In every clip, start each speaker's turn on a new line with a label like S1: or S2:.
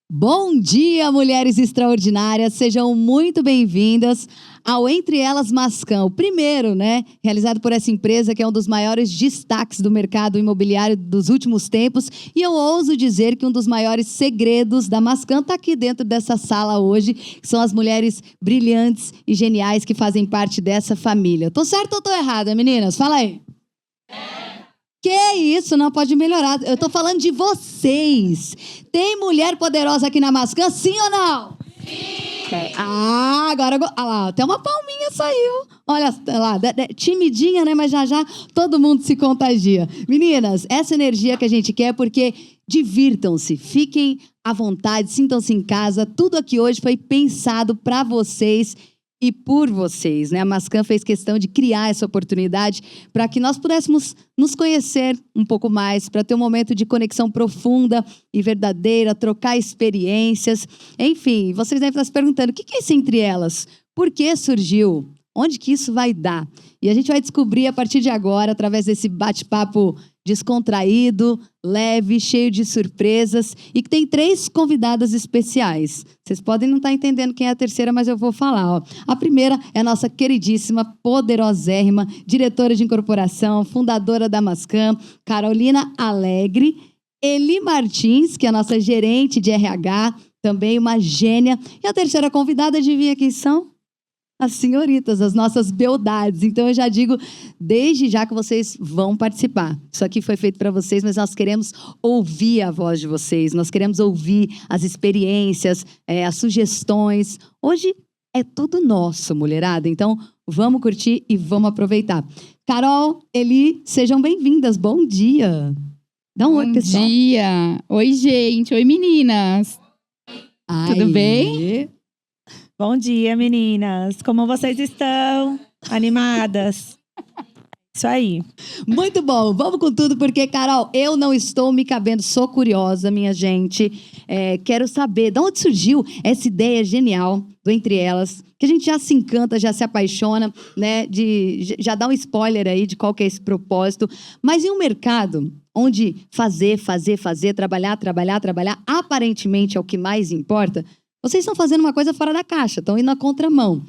S1: Bom dia, mulheres extraordinárias, sejam muito bem-vindas ao Entre Elas Mascan, o primeiro, realizado por essa empresa que é um dos maiores destaques do mercado imobiliário dos últimos tempos, e eu ouso dizer que um dos maiores segredos da Mascan está aqui dentro dessa sala hoje, que são as mulheres brilhantes e geniais que fazem parte dessa família. Tô certo ou tô errada, meninas? Fala aí. Que isso, não pode melhorar. Eu tô falando de vocês. Tem mulher poderosa aqui na Mascan, sim ou não? Sim! Agora lá, até uma palminha saiu. Olha lá, timidinha, mas já todo mundo se contagia. Meninas, essa energia que a gente quer, porque divirtam-se, fiquem à vontade, sintam-se em casa. Tudo aqui hoje foi pensado para vocês e por vocês, A Mascan fez questão de criar essa oportunidade para que nós pudéssemos nos conhecer um pouco mais, para ter um momento de conexão profunda e verdadeira, trocar experiências. Enfim, vocês devem estar se perguntando, o que é isso Entre Elas? Por que surgiu? Onde que isso vai dar? E a gente vai descobrir a partir de agora, através desse bate-papo descontraído, leve, cheio de surpresas e que tem 3 convidadas especiais. Vocês podem não estar entendendo quem é a terceira, mas eu vou falar. A primeira é a nossa queridíssima, poderosérrima, diretora de incorporação, fundadora da Mascan, Carolina Alegre, Eli Martins, que é a nossa gerente de RH, também uma gênia. E a terceira convidada, adivinha quem são? As senhoritas, as nossas beldades. Então, eu já digo, desde já que vocês vão participar. Isso aqui foi feito para vocês, mas nós queremos ouvir a voz de vocês. Nós queremos ouvir as experiências, as sugestões. Hoje é tudo nosso, mulherada. Então, vamos curtir e vamos aproveitar. Carol, Eli, sejam bem-vindas. Bom dia. Dá um oi, pessoal.
S2: Bom dia. Oi, gente. Oi, meninas. Tudo bem?
S3: Bom dia, meninas. Como vocês estão? Animadas? Isso aí.
S1: Muito bom. Vamos com tudo, porque, Carol, eu não estou me cabendo. Sou curiosa, minha gente. Quero saber de onde surgiu essa ideia genial do Entre Elas, que a gente já se encanta, já se apaixona, já dá um spoiler aí de qual que é esse propósito. Mas em um mercado onde fazer, trabalhar, aparentemente é o que mais importa, vocês estão fazendo uma coisa fora da caixa, estão indo na contramão.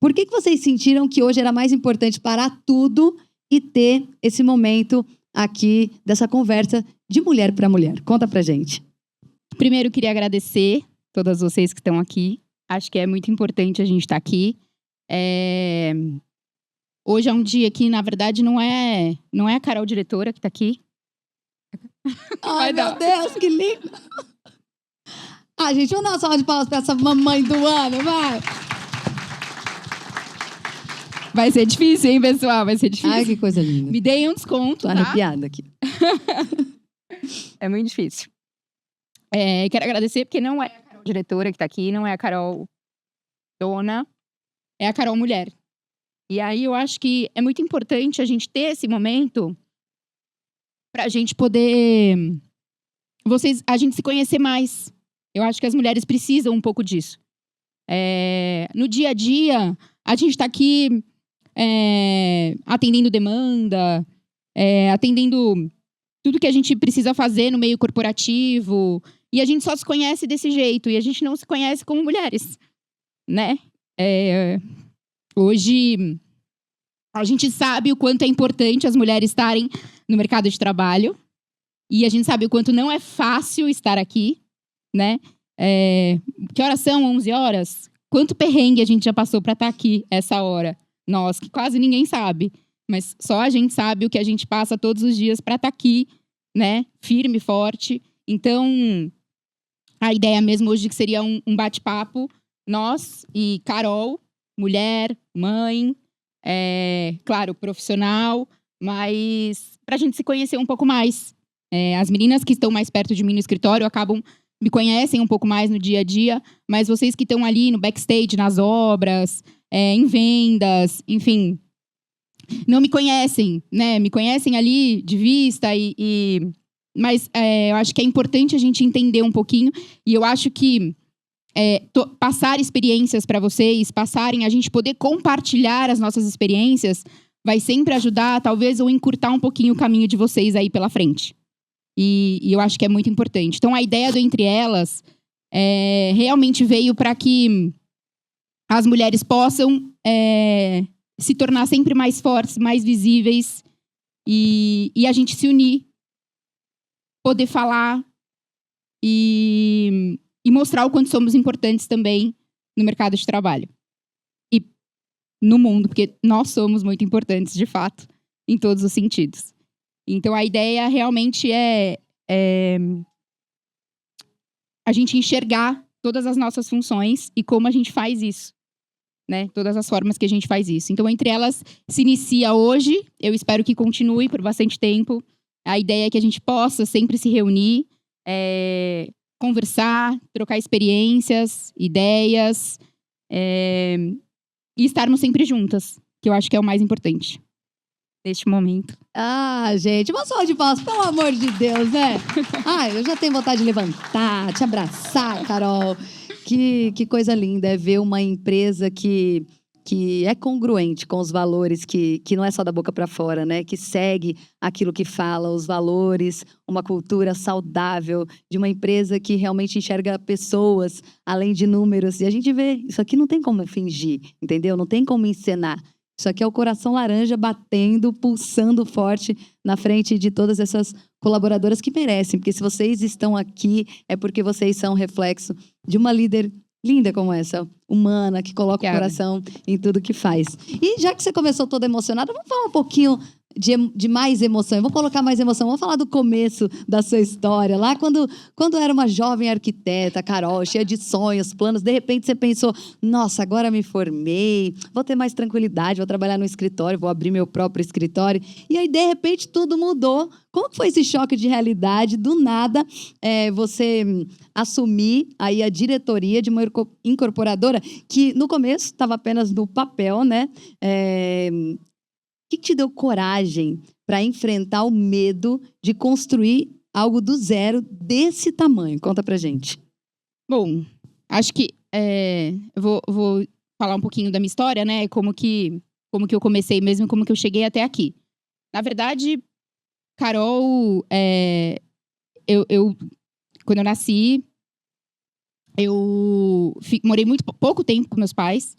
S1: Por que vocês sentiram que hoje era mais importante parar tudo e ter esse momento aqui dessa conversa de mulher para mulher? Conta pra gente.
S2: Primeiro, eu queria agradecer todas vocês que estão aqui. Acho que é muito importante a gente estar aqui. Hoje é um dia que, na verdade, não é a Carol, diretora, que está aqui.
S1: Ai, meu Deus, que lindo! Gente, vamos dar uma salva de palmas para essa mamãe do ano, vai!
S2: Vai ser difícil, hein, pessoal? Vai ser difícil.
S1: Ai, que coisa linda.
S2: Me deem um desconto,
S1: Tô arrepiada aqui.
S2: É muito difícil. Quero agradecer, porque não é a Carol diretora que está aqui, não é a Carol dona, é a Carol mulher. E aí eu acho que é muito importante a gente ter esse momento para a gente poder... a gente se conhecer mais. Eu acho que as mulheres precisam um pouco disso. No dia a dia, a gente está aqui atendendo demanda, atendendo tudo que a gente precisa fazer no meio corporativo. E a gente só se conhece desse jeito. E a gente não se conhece como mulheres, Hoje, a gente sabe o quanto é importante as mulheres estarem no mercado de trabalho. E a gente sabe o quanto não é fácil estar aqui. Que horas são? 11 horas? Quanto perrengue a gente já passou para estar aqui essa hora? Nós, que quase ninguém sabe. Mas só a gente sabe o que a gente passa todos os dias para estar aqui, firme, forte. Então, a ideia mesmo hoje que seria um bate-papo, nós e Carol, mulher, mãe, claro, profissional, mas para a gente se conhecer um pouco mais. As meninas que estão mais perto de mim no escritório me conhecem um pouco mais no dia a dia, mas vocês que estão ali no backstage, nas obras, em vendas, enfim, não me conhecem, Me conhecem ali de vista, mas eu acho que é importante a gente entender um pouquinho, e eu acho que passar experiências para vocês, a gente poder compartilhar as nossas experiências, vai sempre ajudar, talvez, ou encurtar um pouquinho o caminho de vocês aí pela frente. E eu acho que é muito importante. Então, a ideia do Entre Elas realmente veio para que as mulheres possam se tornar sempre mais fortes, mais visíveis e a gente se unir, poder falar e mostrar o quanto somos importantes também no mercado de trabalho e no mundo, porque nós somos muito importantes, de fato, em todos os sentidos. Então, a ideia realmente é a gente enxergar todas as nossas funções e como a gente faz isso, né? Todas as formas que a gente faz isso. Então, entre elas, se inicia hoje, eu espero que continue por bastante tempo. A ideia é que a gente possa sempre se reunir, conversar, trocar experiências, ideias, e estarmos sempre juntas, que eu acho que é o mais importante neste momento.
S1: Ah, gente, uma salva de palmas, pelo amor de Deus, né? Eu já tenho vontade de levantar, te abraçar, Carol. Que coisa linda é ver uma empresa que é congruente com os valores, que não é só da boca para fora, né? Que segue aquilo que fala, os valores, uma cultura saudável, de uma empresa que realmente enxerga pessoas além de números. E a gente vê, isso aqui não tem como fingir, entendeu? Não tem como encenar. Isso aqui é o coração laranja batendo, pulsando forte na frente de todas essas colaboradoras que merecem. Porque se vocês estão aqui, é porque vocês são reflexo de uma líder linda como essa, humana, que coloca o coração em tudo que faz. E já que você começou toda emocionada, vamos falar um pouquinho de mais emoção. Eu vou colocar mais emoção. Vamos falar do começo da sua história. Lá quando era uma jovem arquiteta, Carol, cheia de sonhos, planos. De repente você pensou, nossa, agora me formei, vou ter mais tranquilidade, vou trabalhar no escritório, vou abrir meu próprio escritório. E aí, de repente, tudo mudou. Como foi esse choque de realidade? Do nada, você assumir aí a diretoria de uma incorporadora que, no começo, estava apenas no papel, né? O que te deu coragem para enfrentar o medo de construir algo do zero desse tamanho? Conta pra gente.
S2: Bom, acho que eu vou falar um pouquinho da minha história, né? Como que eu comecei mesmo, como que eu cheguei até aqui. Na verdade, Carol, quando eu nasci, eu morei muito pouco tempo com meus pais,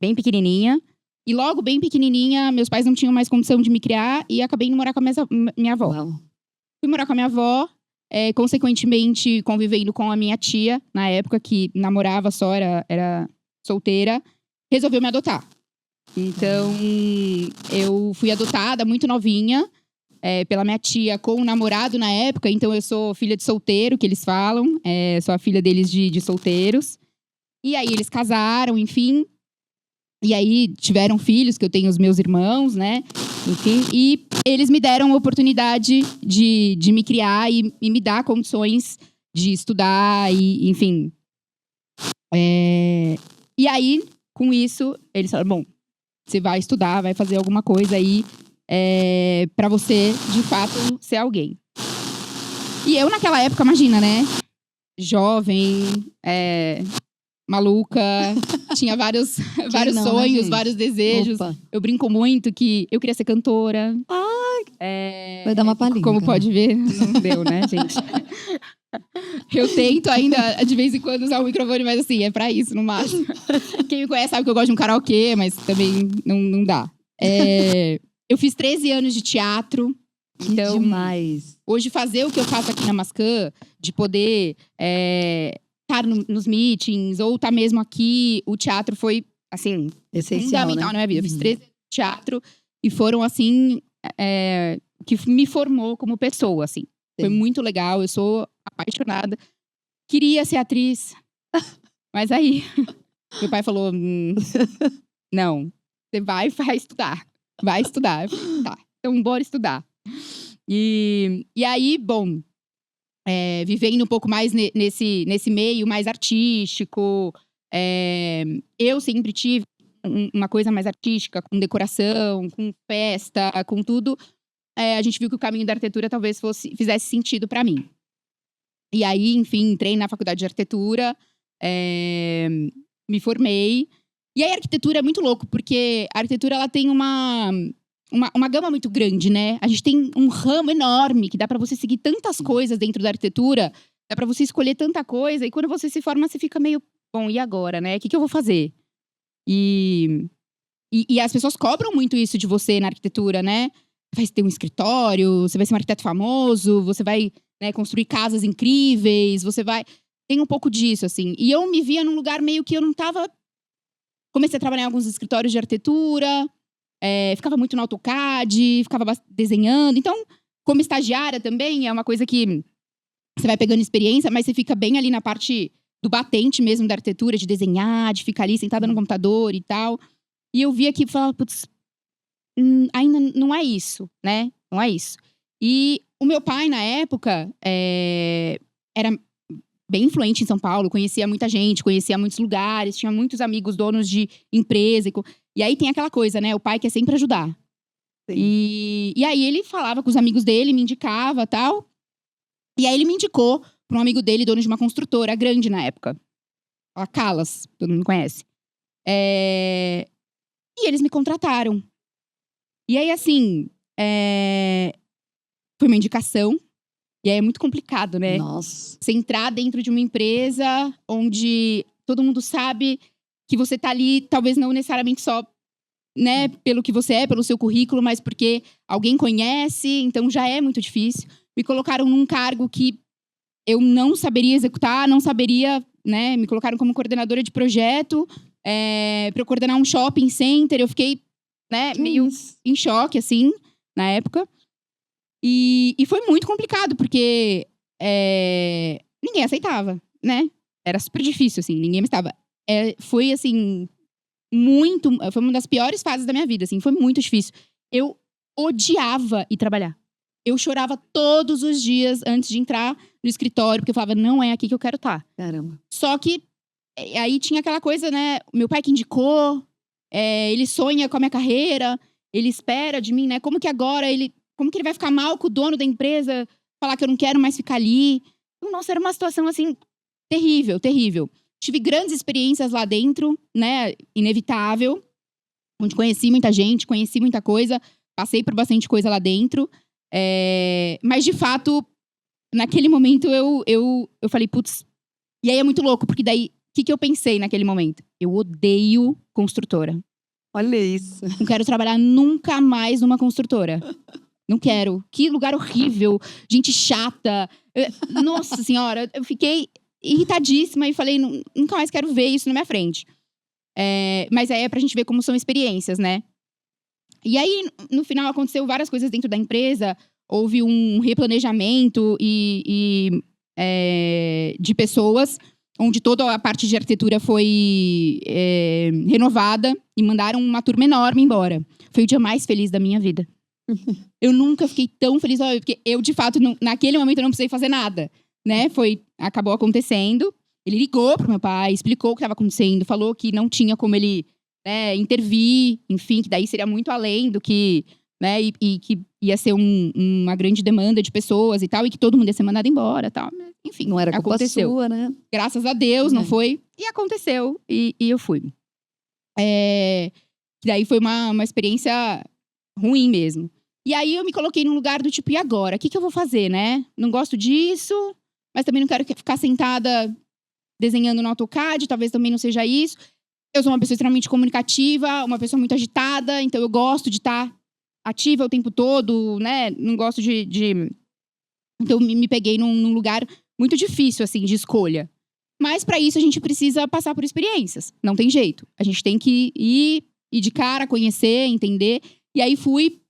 S2: bem pequenininha. E logo, bem pequenininha, meus pais não tinham mais condição de me criar e acabei indo morar com a minha avó.
S1: Uau.
S2: Fui morar com a minha avó, consequentemente convivendo com a minha tia, na época que namorava só, era solteira, resolveu me adotar. Então, eu fui adotada muito novinha, pela minha tia com um namorado na época. Então, eu sou filha de solteiro, que eles falam. Sou a filha deles de solteiros. E aí, eles casaram, enfim. E aí, tiveram filhos, que eu tenho os meus irmãos, né? Enfim, e eles me deram a oportunidade de me criar e me dar condições de estudar, e enfim. E aí, com isso, eles falaram, bom, você vai estudar, vai fazer alguma coisa aí pra você, de fato, ser alguém. E eu, naquela época, imagina, né? Jovem, maluca, tinha vários sonhos, vários desejos.
S1: Opa.
S2: Eu brinco muito que eu queria ser cantora.
S1: Vai dar uma palhinha.
S2: Como
S1: cara.
S2: pode ver, não deu, né, gente? Eu tento ainda, de vez em quando, usar o microfone, mas assim, é pra isso, no máximo. Quem me conhece sabe que eu gosto de um karaokê, mas também não dá. Eu fiz 13 anos de teatro.
S1: Que
S2: Então,
S1: demais.
S2: hoje, fazer o que eu faço aqui na Mascan, de poder estar nos meetings, ou estar mesmo aqui, o teatro foi, assim,
S1: Essencial,
S2: fundamental
S1: né?
S2: na minha vida. Eu fiz 13 anos de teatro e foram, assim, que me formou como pessoa, assim. Foi muito legal, eu sou apaixonada. Queria ser atriz, mas aí meu pai falou, não, você vai estudar. Vai estudar. Eu falei, tá, então bora estudar. E aí, bom, vivendo um pouco mais nesse meio mais artístico, eu sempre tive uma coisa mais artística, com decoração, com festa, com tudo. A gente viu que o caminho da arquitetura talvez fizesse sentido para mim. E aí, enfim, entrei na faculdade de arquitetura, me formei. E aí, a arquitetura é muito louco, porque a arquitetura ela tem uma gama muito grande, né? A gente tem um ramo enorme, que dá para você seguir tantas coisas dentro da arquitetura, dá pra você escolher tanta coisa. E quando você se forma, você fica meio, bom, e agora, né? O que eu vou fazer? E as pessoas cobram muito isso de você na arquitetura, né? Vai ter um escritório, você vai ser um arquiteto famoso, você vai, né, construir casas incríveis, você vai... Tem um pouco disso, assim. E eu me via num lugar meio que eu não tava... Comecei a trabalhar em alguns escritórios de arquitetura, ficava muito no AutoCAD, ficava desenhando. Então, como estagiária também, é uma coisa que você vai pegando experiência, mas você fica bem ali na parte do batente mesmo da arquitetura, de desenhar, de ficar ali sentada no computador e tal. E eu via que falava, putz, ainda não é isso, né? Não é isso. E o meu pai, na época, era bem influente em São Paulo, conhecia muita gente, conhecia muitos lugares, tinha muitos amigos donos de empresa. E aí tem aquela coisa, né? O pai quer sempre ajudar.
S1: Sim.
S2: E aí ele falava com os amigos dele, me indicava e tal. E aí ele me indicou para um amigo dele, dono de uma construtora grande na época. A Calas, todo mundo conhece. E eles me contrataram. E aí, assim, foi uma indicação. E aí é muito complicado, né?
S1: Nossa.
S2: Você entrar dentro de uma empresa onde todo mundo sabe que você tá ali, talvez não necessariamente só, né, pelo que você é, pelo seu currículo, mas porque alguém conhece, então já é muito difícil. Me colocaram num cargo que eu não saberia executar, não saberia, né? Me colocaram como coordenadora de projeto, para eu coordenar um shopping center. Eu fiquei, né, meio em choque, assim, na época. E foi muito complicado, porque ninguém aceitava, né? Era super difícil, assim, ninguém me estava. Foi, assim, foi uma das piores fases da minha vida, assim, foi muito difícil. Eu odiava ir trabalhar. Eu chorava todos os dias antes de entrar no escritório, porque eu falava, não é aqui que eu quero estar.
S1: Caramba.
S2: Só que aí tinha aquela coisa, né? Meu pai que indicou, ele sonha com a minha carreira, ele espera de mim, né? Como que ele vai ficar mal com o dono da empresa, falar que eu não quero mais ficar ali? Então, nossa, era uma situação, assim, terrível, terrível. Tive grandes experiências lá dentro, né? Inevitável. Onde conheci muita gente, conheci muita coisa. Passei por bastante coisa lá dentro. Mas, de fato, naquele momento, eu falei, putz... E aí é muito louco, porque daí, o que eu pensei naquele momento? Eu odeio construtora.
S1: Olha isso.
S2: Não quero trabalhar nunca mais numa construtora. Não quero. Que lugar horrível. Gente chata. Nossa senhora, eu fiquei irritadíssima e falei, nunca mais quero ver isso na minha frente. Mas aí é pra gente ver como são experiências, né? E aí, no final, aconteceu várias coisas dentro da empresa. Houve um replanejamento de pessoas, onde toda a parte de arquitetura foi renovada e mandaram uma turma enorme embora. Foi o dia mais feliz da minha vida. Eu nunca fiquei tão feliz, porque eu, de fato, naquele momento, eu não precisei fazer nada, né? Acabou acontecendo. Ele ligou pro meu pai, explicou o que estava acontecendo, falou que não tinha como ele, né, intervir, enfim, que daí seria muito além do que, né, e que ia ser uma grande demanda de pessoas e tal, e que todo mundo ia ser mandado embora e tal. Enfim,
S1: Não era culpa
S2: aconteceu.
S1: sua, né?
S2: Graças a Deus, não foi. E aconteceu. E eu fui. Daí foi uma experiência ruim mesmo. E aí eu me coloquei num lugar do tipo, e agora? O que eu vou fazer, né? Não gosto disso, mas também não quero ficar sentada desenhando no AutoCAD, talvez também não seja isso. Eu sou uma pessoa extremamente comunicativa, uma pessoa muito agitada, então eu gosto de estar ativa o tempo todo, né? Não gosto de... Então me peguei num lugar muito difícil, assim, de escolha. Mas para isso a gente precisa passar por experiências. Não tem jeito. A gente tem que ir de cara, conhecer, entender. E aí fui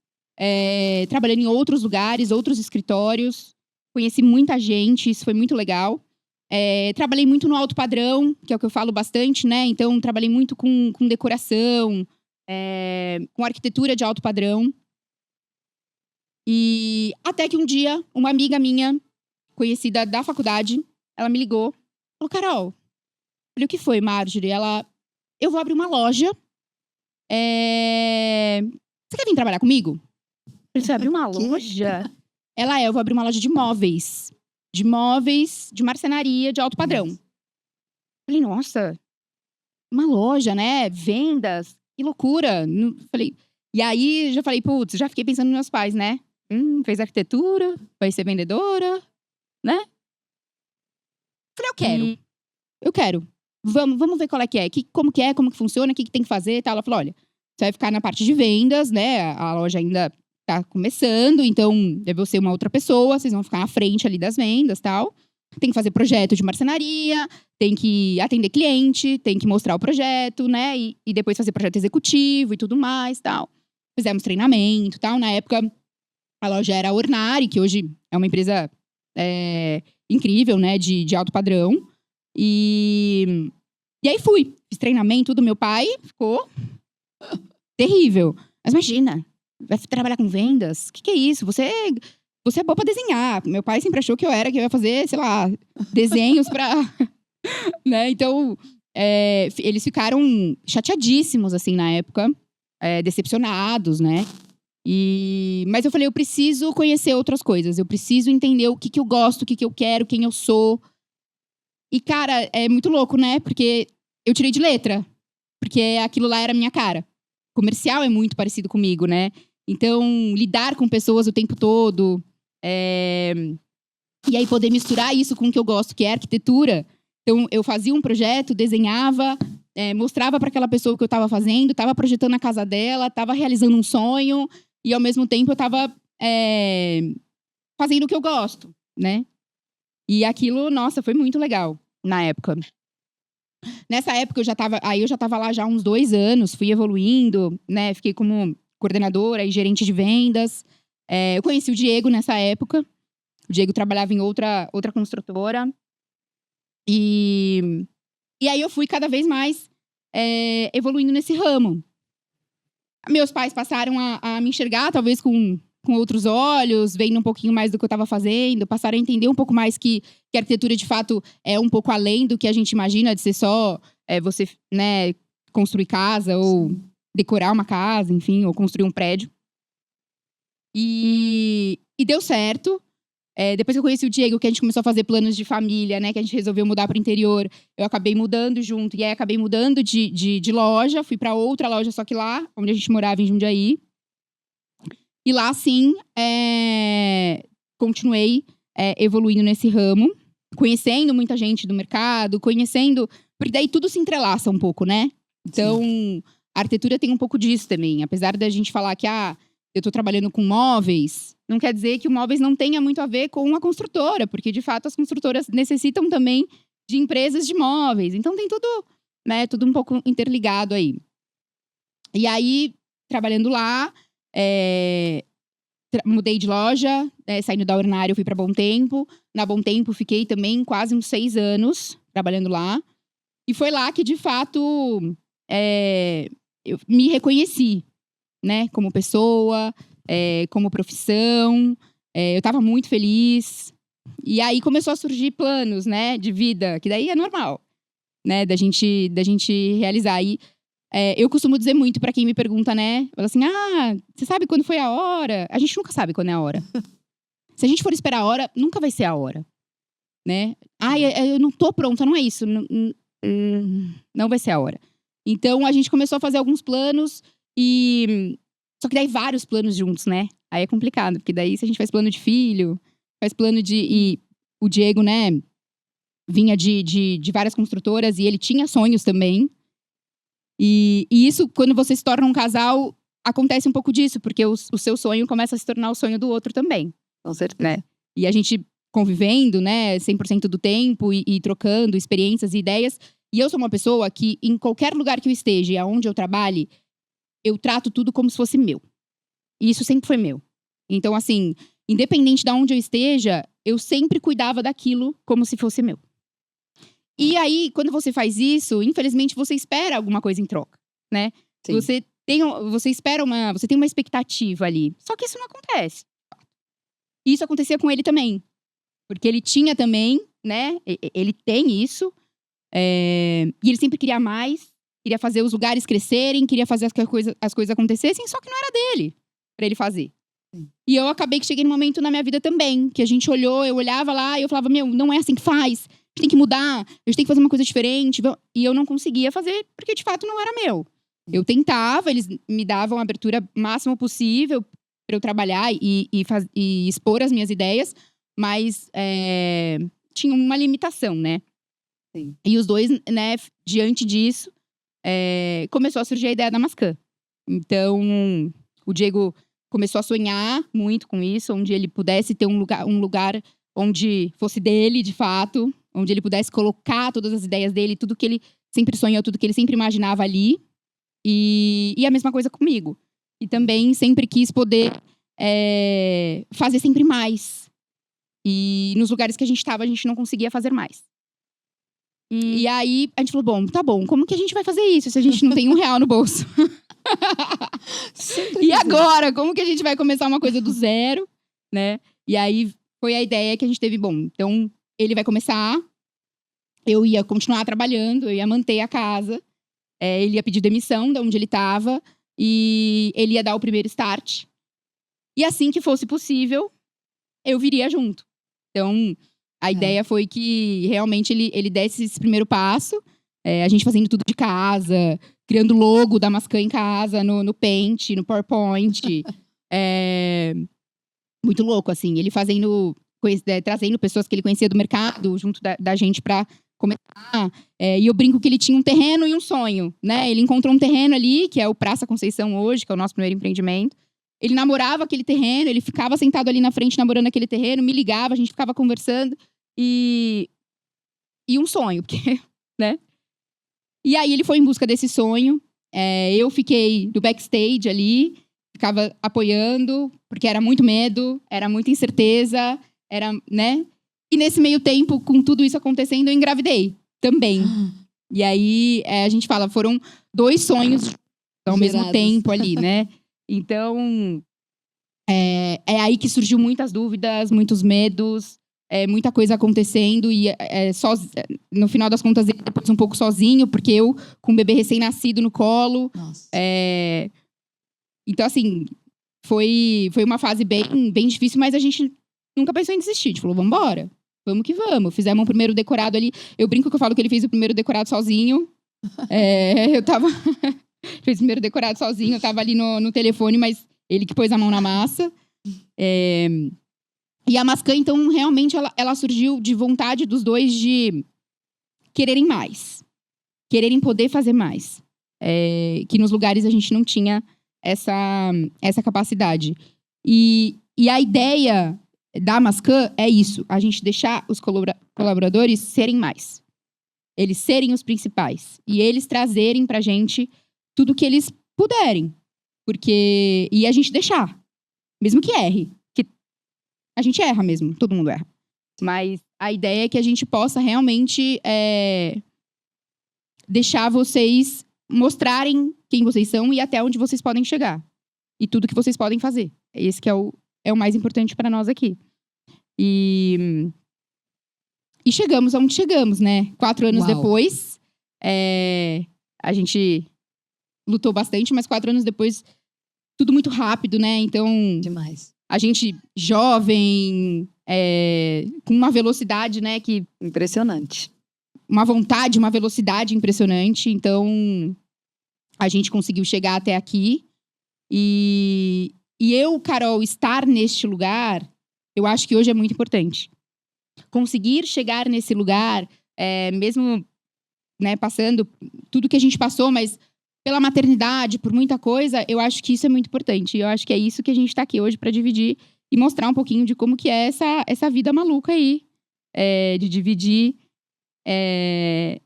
S2: trabalhando em outros lugares, outros escritórios. Conheci muita gente, isso foi muito legal. Trabalhei muito no alto padrão, que é o que eu falo bastante, né? Então, trabalhei muito com decoração, com arquitetura de alto padrão. E até que um dia, uma amiga minha, conhecida da faculdade, ela me ligou. Falou, Carol, falei, o que foi, Marjorie? Eu vou abrir uma loja. Você quer vir trabalhar comigo? Eu falei, você vai abrir uma loja? Eu vou abrir uma loja de móveis. De móveis, de marcenaria, de alto padrão. Nossa. Falei, nossa, uma loja, né? Vendas, que loucura. Falei, e aí, já falei, putz, já fiquei pensando nos meus pais, né? Fez arquitetura, vai ser vendedora, né? eu quero. Eu quero. Vamos ver qual é que é. Como que funciona, o que tem que fazer e tal. Ela falou, olha, você vai ficar na parte de vendas, né? A loja ainda tá começando, então deve ser uma outra pessoa, vocês vão ficar à frente ali das vendas e tal. Tem que fazer projeto de marcenaria, tem que atender cliente, tem que mostrar o projeto, né? E depois fazer projeto executivo e tudo mais tal. Fizemos treinamento e tal. Na época, a loja era a Ornari, que hoje é uma empresa incrível, né? De alto padrão. E aí fui. Fiz treinamento, tudo. Meu pai ficou terrível. Mas imagina, vai trabalhar com vendas? O que é isso? Você é boa pra desenhar. Meu pai sempre achou que eu ia fazer, sei lá, desenhos pra... né? Então, eles ficaram chateadíssimos, assim, na época. Decepcionados, né? Mas eu falei, eu preciso conhecer outras coisas. Eu preciso entender o que eu gosto, o que eu quero, quem eu sou. E, cara, é muito louco, né? Porque eu tirei de letra. Porque aquilo lá era a minha cara. Comercial é muito parecido comigo, né? Então, lidar com pessoas o tempo todo. E aí, poder misturar isso com o que eu gosto, que é arquitetura. Então, eu fazia um projeto, desenhava, mostrava para aquela pessoa o que eu estava fazendo, estava projetando a casa dela, estava realizando um sonho. E, ao mesmo tempo, eu estava fazendo o que eu gosto, né? E aquilo, nossa, foi muito legal na época. Nessa época, eu já estava lá já há uns 2 anos, fui evoluindo, né? Fiquei como coordenadora e gerente de vendas. Eu conheci o Diego nessa época. O Diego trabalhava em outra construtora. E aí eu fui cada vez mais evoluindo nesse ramo. Meus pais passaram a me enxergar, talvez com outros olhos, vendo um pouquinho mais do que eu estava fazendo, passaram a entender um pouco mais que a arquitetura, de fato, é um pouco além do que a gente imagina de ser só você, né, construir casa ou decorar uma casa, enfim, ou construir um prédio. E deu certo. Depois que eu conheci o Diego, que a gente começou a fazer planos de família, né, que a gente resolveu mudar para o interior, eu acabei mudando junto. E aí acabei mudando de loja, fui para outra loja, só que lá, onde a gente morava, em Jundiaí. E lá, sim, continuei evoluindo nesse ramo, conhecendo muita gente do mercado, porque daí tudo se entrelaça um pouco, né? Então, a arquitetura tem um pouco disso também. Apesar da gente falar que, eu estou trabalhando com móveis, não quer dizer que o móveis não tenha muito a ver com a construtora, porque, de fato, as construtoras necessitam também de empresas de móveis. Então, tem tudo, né, tudo um pouco interligado aí. E aí, trabalhando lá, mudei de loja, saindo da Ornari, eu fui para Bom Tempo. Na Bom Tempo, fiquei também quase uns 6 anos trabalhando lá. E foi lá que, de fato, eu me reconheci, né? Como pessoa, como profissão. Eu estava muito feliz. E aí começou a surgir planos, né? De vida, que daí é normal, né? Da gente realizar. E eu costumo dizer muito pra quem me pergunta, né? Fala assim, você sabe quando foi a hora? A gente nunca sabe quando é a hora. Se a gente for esperar a hora, nunca vai ser a hora, né? Eu não tô pronta, não é isso. Não vai ser a hora. Então, a gente começou a fazer alguns planos só que daí vários planos juntos, né? Aí é complicado, porque daí se a gente faz plano de filho, faz plano e o Diego, né? Vinha de várias construtoras e ele tinha sonhos também. E isso, quando você se torna um casal, acontece um pouco disso, porque o seu sonho começa a se tornar o sonho do outro também.
S1: Com certeza.
S2: Né? E a gente convivendo, né, 100% do tempo e trocando experiências e ideias. E eu sou uma pessoa que, em qualquer lugar que eu esteja e aonde eu trabalhe, eu trato tudo como se fosse meu. E isso sempre foi meu. Então, assim, independente de onde eu esteja, eu sempre cuidava daquilo como se fosse meu. E aí, quando você faz isso, infelizmente, você espera alguma coisa em troca, né?
S1: Sim.
S2: Você tem uma expectativa ali. Só que isso não acontece. E isso acontecia com ele também. Porque ele tinha também, né? Ele tem isso. E ele sempre queria mais. Queria fazer os lugares crescerem. Queria fazer as coisas acontecessem. Só que não era dele pra ele fazer.
S1: Sim.
S2: E eu acabei que cheguei num momento na minha vida também. Que a gente olhou, eu olhava lá e eu falava, não é assim que faz. A gente tem que mudar. A gente tem que fazer uma coisa diferente. E eu não conseguia fazer porque, de fato, não era meu. Eu tentava, eles me davam a abertura máxima possível pra eu trabalhar e expor as minhas ideias. Mas tinha uma limitação, né?
S1: Sim.
S2: E os dois, né, diante disso, começou a surgir a ideia da Mascã. Então, o Diego começou a sonhar muito com isso, onde ele pudesse ter um lugar onde fosse dele, de fato, onde ele pudesse colocar todas as ideias dele, tudo que ele sempre sonhou, tudo que ele sempre imaginava ali. E a mesma coisa comigo. E também sempre quis poder fazer sempre mais. E nos lugares que a gente estava, a gente não conseguia fazer mais. E aí, a gente falou, bom, tá bom, como que a gente vai fazer isso se a gente não tem R$1 no bolso? E agora, como que a gente vai começar uma coisa do zero, né? E aí, foi a ideia que a gente teve, bom, então, ele vai começar, eu ia continuar trabalhando, eu ia manter a casa, ele ia pedir demissão de onde ele estava, e ele ia dar o primeiro start. E assim que fosse possível, eu viria junto. Então, a ideia foi que realmente ele desse esse primeiro passo, a gente fazendo tudo de casa, criando logo da Mascã em casa, no Paint, no PowerPoint. Muito louco, assim. Ele trazendo pessoas que ele conhecia do mercado, junto da gente pra começar. E eu brinco que ele tinha um terreno e um sonho, né? Ele encontrou um terreno ali, que é o Praça Conceição hoje, que é o nosso primeiro empreendimento. Ele namorava aquele terreno, ele ficava sentado ali na frente namorando aquele terreno, me ligava, a gente ficava conversando. E um sonho, porque, né? E aí ele foi em busca desse sonho. Eu fiquei no backstage ali, ficava apoiando, porque era muito medo, era muita incerteza, né? E nesse meio tempo, com tudo isso acontecendo, eu engravidei também. E aí, a gente fala, foram 2 sonhos ao mesmo tempo ali, né? Então, é aí que surgiu muitas dúvidas, muitos medos, muita coisa acontecendo. E no final das contas, ele depois um pouco sozinho, porque eu com um bebê recém-nascido no colo.
S1: Nossa.
S2: Então, assim, foi uma fase bem, bem difícil, mas a gente nunca pensou em desistir. A gente falou, vambora, vamos que vamos. Fizemos um primeiro decorado ali. Eu brinco que eu falo que ele fez o primeiro decorado sozinho. Fez o primeiro decorado sozinho, eu tava ali no telefone, mas ele que pôs a mão na massa. E a Mascã, então, realmente, ela surgiu de vontade dos dois de quererem mais. Quererem poder fazer mais. Que nos lugares a gente não tinha essa capacidade. E a ideia da Mascã é isso, a gente deixar os colaboradores serem mais. Eles serem os principais. E eles trazerem pra gente tudo que eles puderem. E a gente deixar. Mesmo que erre. Que a gente erra mesmo. Todo mundo erra. Mas a ideia é que a gente possa realmente deixar vocês mostrarem quem vocês são e até onde vocês podem chegar. E tudo que vocês podem fazer. Esse que é o mais importante para nós aqui. E chegamos aonde chegamos, né? 4 anos depois, a gente lutou bastante, mas 4 anos depois, tudo muito rápido, né? Então,
S1: demais.
S2: A gente jovem, com uma velocidade, né?
S1: Impressionante.
S2: Uma vontade, uma velocidade impressionante. Então, a gente conseguiu chegar até aqui. E eu, Carol, estar neste lugar, eu acho que hoje é muito importante. Conseguir chegar nesse lugar, mesmo, né, passando tudo que a gente passou, mas pela maternidade, por muita coisa, eu acho que isso é muito importante. E eu acho que é isso que a gente está aqui hoje para dividir e mostrar um pouquinho de como que é essa vida maluca aí. De dividir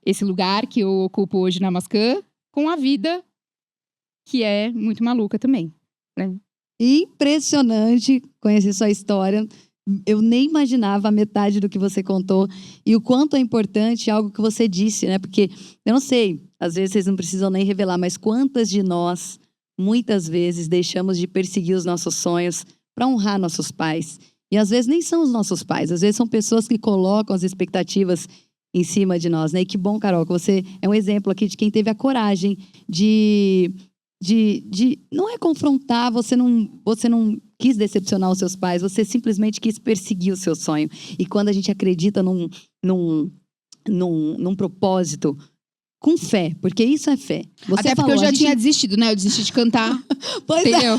S2: esse lugar que eu ocupo hoje na Mascã com a vida que é muito maluca também, né?
S1: Impressionante conhecer sua história. Eu nem imaginava a metade do que você contou e o quanto é importante algo que você disse, né? Porque, eu não sei, às vezes vocês não precisam nem revelar, mas quantas de nós, muitas vezes, deixamos de perseguir os nossos sonhos para honrar nossos pais. E às vezes nem são os nossos pais, às vezes são pessoas que colocam as expectativas em cima de nós, né? E que bom, Carol, que você é um exemplo aqui de quem teve a coragem de não é confrontar, você não quis decepcionar os seus pais, você simplesmente quis perseguir o seu sonho. E quando a gente acredita num propósito, com fé, porque isso é fé.
S2: Até porque eu já tinha desistido, né? Eu desisti de cantar,
S1: pois
S2: entendeu?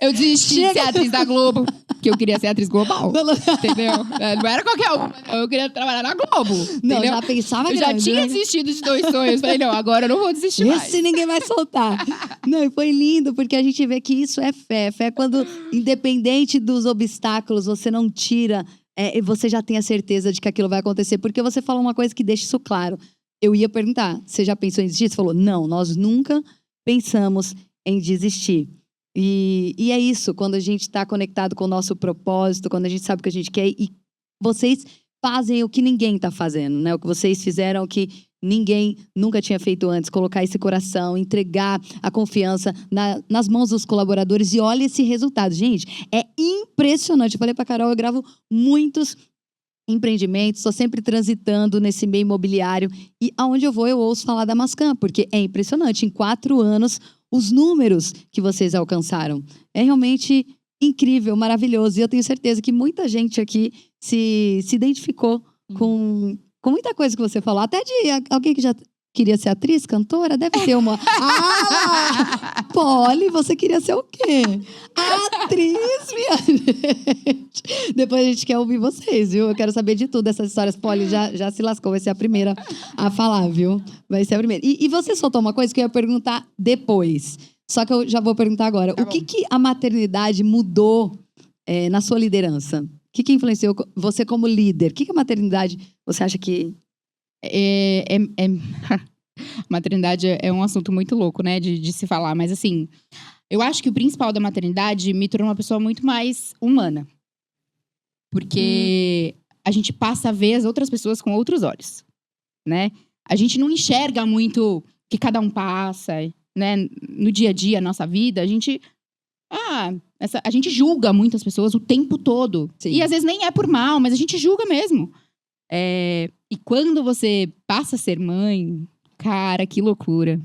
S2: Eu desisti de ser atriz da Globo. Porque eu queria ser atriz global, entendeu? Não era qualquer uma. Eu queria trabalhar na Globo,
S1: Não,
S2: entendeu?
S1: já pensava
S2: Eu já
S1: grande,
S2: tinha
S1: né?
S2: desistido de 2 sonhos. Falei, não, agora eu não vou desistir mais.
S1: Esse ninguém vai soltar. Não, e foi lindo, porque a gente vê que isso é fé. Fé é quando, independente dos obstáculos, você não tira, você já tem a certeza de que aquilo vai acontecer. Porque você falou uma coisa que deixa isso claro. Eu ia perguntar, você já pensou em desistir? Você falou, não, nós nunca pensamos em desistir. E é isso, quando a gente está conectado com o nosso propósito, quando a gente sabe o que a gente quer, e vocês fazem o que ninguém está fazendo, né? O que vocês fizeram, que ninguém nunca tinha feito antes, colocar esse coração, entregar a confiança nas mãos dos colaboradores, e olha esse resultado. Gente, é impressionante. Eu falei pra Carol, eu gravo muitos empreendimentos, estou sempre transitando nesse meio imobiliário, e aonde eu vou eu ouço falar da Mascam, porque é impressionante. Em 4 anos, os números que vocês alcançaram é realmente incrível, maravilhoso, e eu tenho certeza que muita gente aqui se identificou com muita coisa que você falou, até de alguém que já queria ser atriz, cantora, deve ter uma... Ah! Polly, você queria ser o quê? Atriz, minha gente! Depois a gente quer ouvir vocês, viu? Eu quero saber de tudo dessas histórias. Polly já se lascou, vai ser a primeira a falar, viu? Vai ser a primeira. E você soltou uma coisa que eu ia perguntar depois. Só que eu já vou perguntar agora.
S2: Tá
S1: o que a maternidade mudou na sua liderança? O que influenciou você como líder? O que a maternidade, você acha que...
S2: Maternidade é um assunto muito louco, né, de se falar. Mas, assim, eu acho que o principal da maternidade me tornou uma pessoa muito mais humana. Porque a gente passa a ver as outras pessoas com outros olhos, né? A gente não enxerga muito o que cada um passa, né? No dia a dia, a nossa vida, a gente... a gente julga muitas pessoas o tempo todo.
S1: Sim.
S2: E às vezes nem é por mal, mas a gente julga mesmo. E quando você passa a ser mãe, cara, que loucura.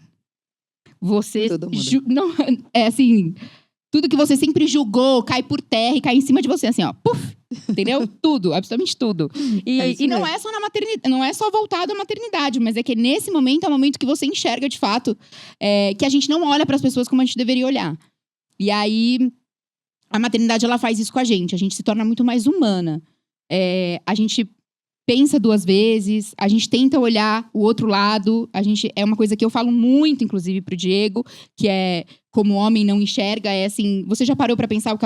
S2: Você...
S1: Tudo muda.
S2: Não, assim... Tudo que você sempre julgou cai por terra e cai em cima de você, assim, ó. Puf! Entendeu? Tudo, absolutamente tudo. E não é só na maternidade, não é só voltado à maternidade, mas é que nesse momento é o momento que você enxerga de fato que a gente não olha para as pessoas como a gente deveria olhar. E aí, a maternidade, ela faz isso com a gente se torna muito mais humana. A gente pensa 2 vezes, a gente tenta olhar o outro lado, é uma coisa que eu falo muito, inclusive, pro Diego, que é como o homem não enxerga, assim, você já parou para pensar o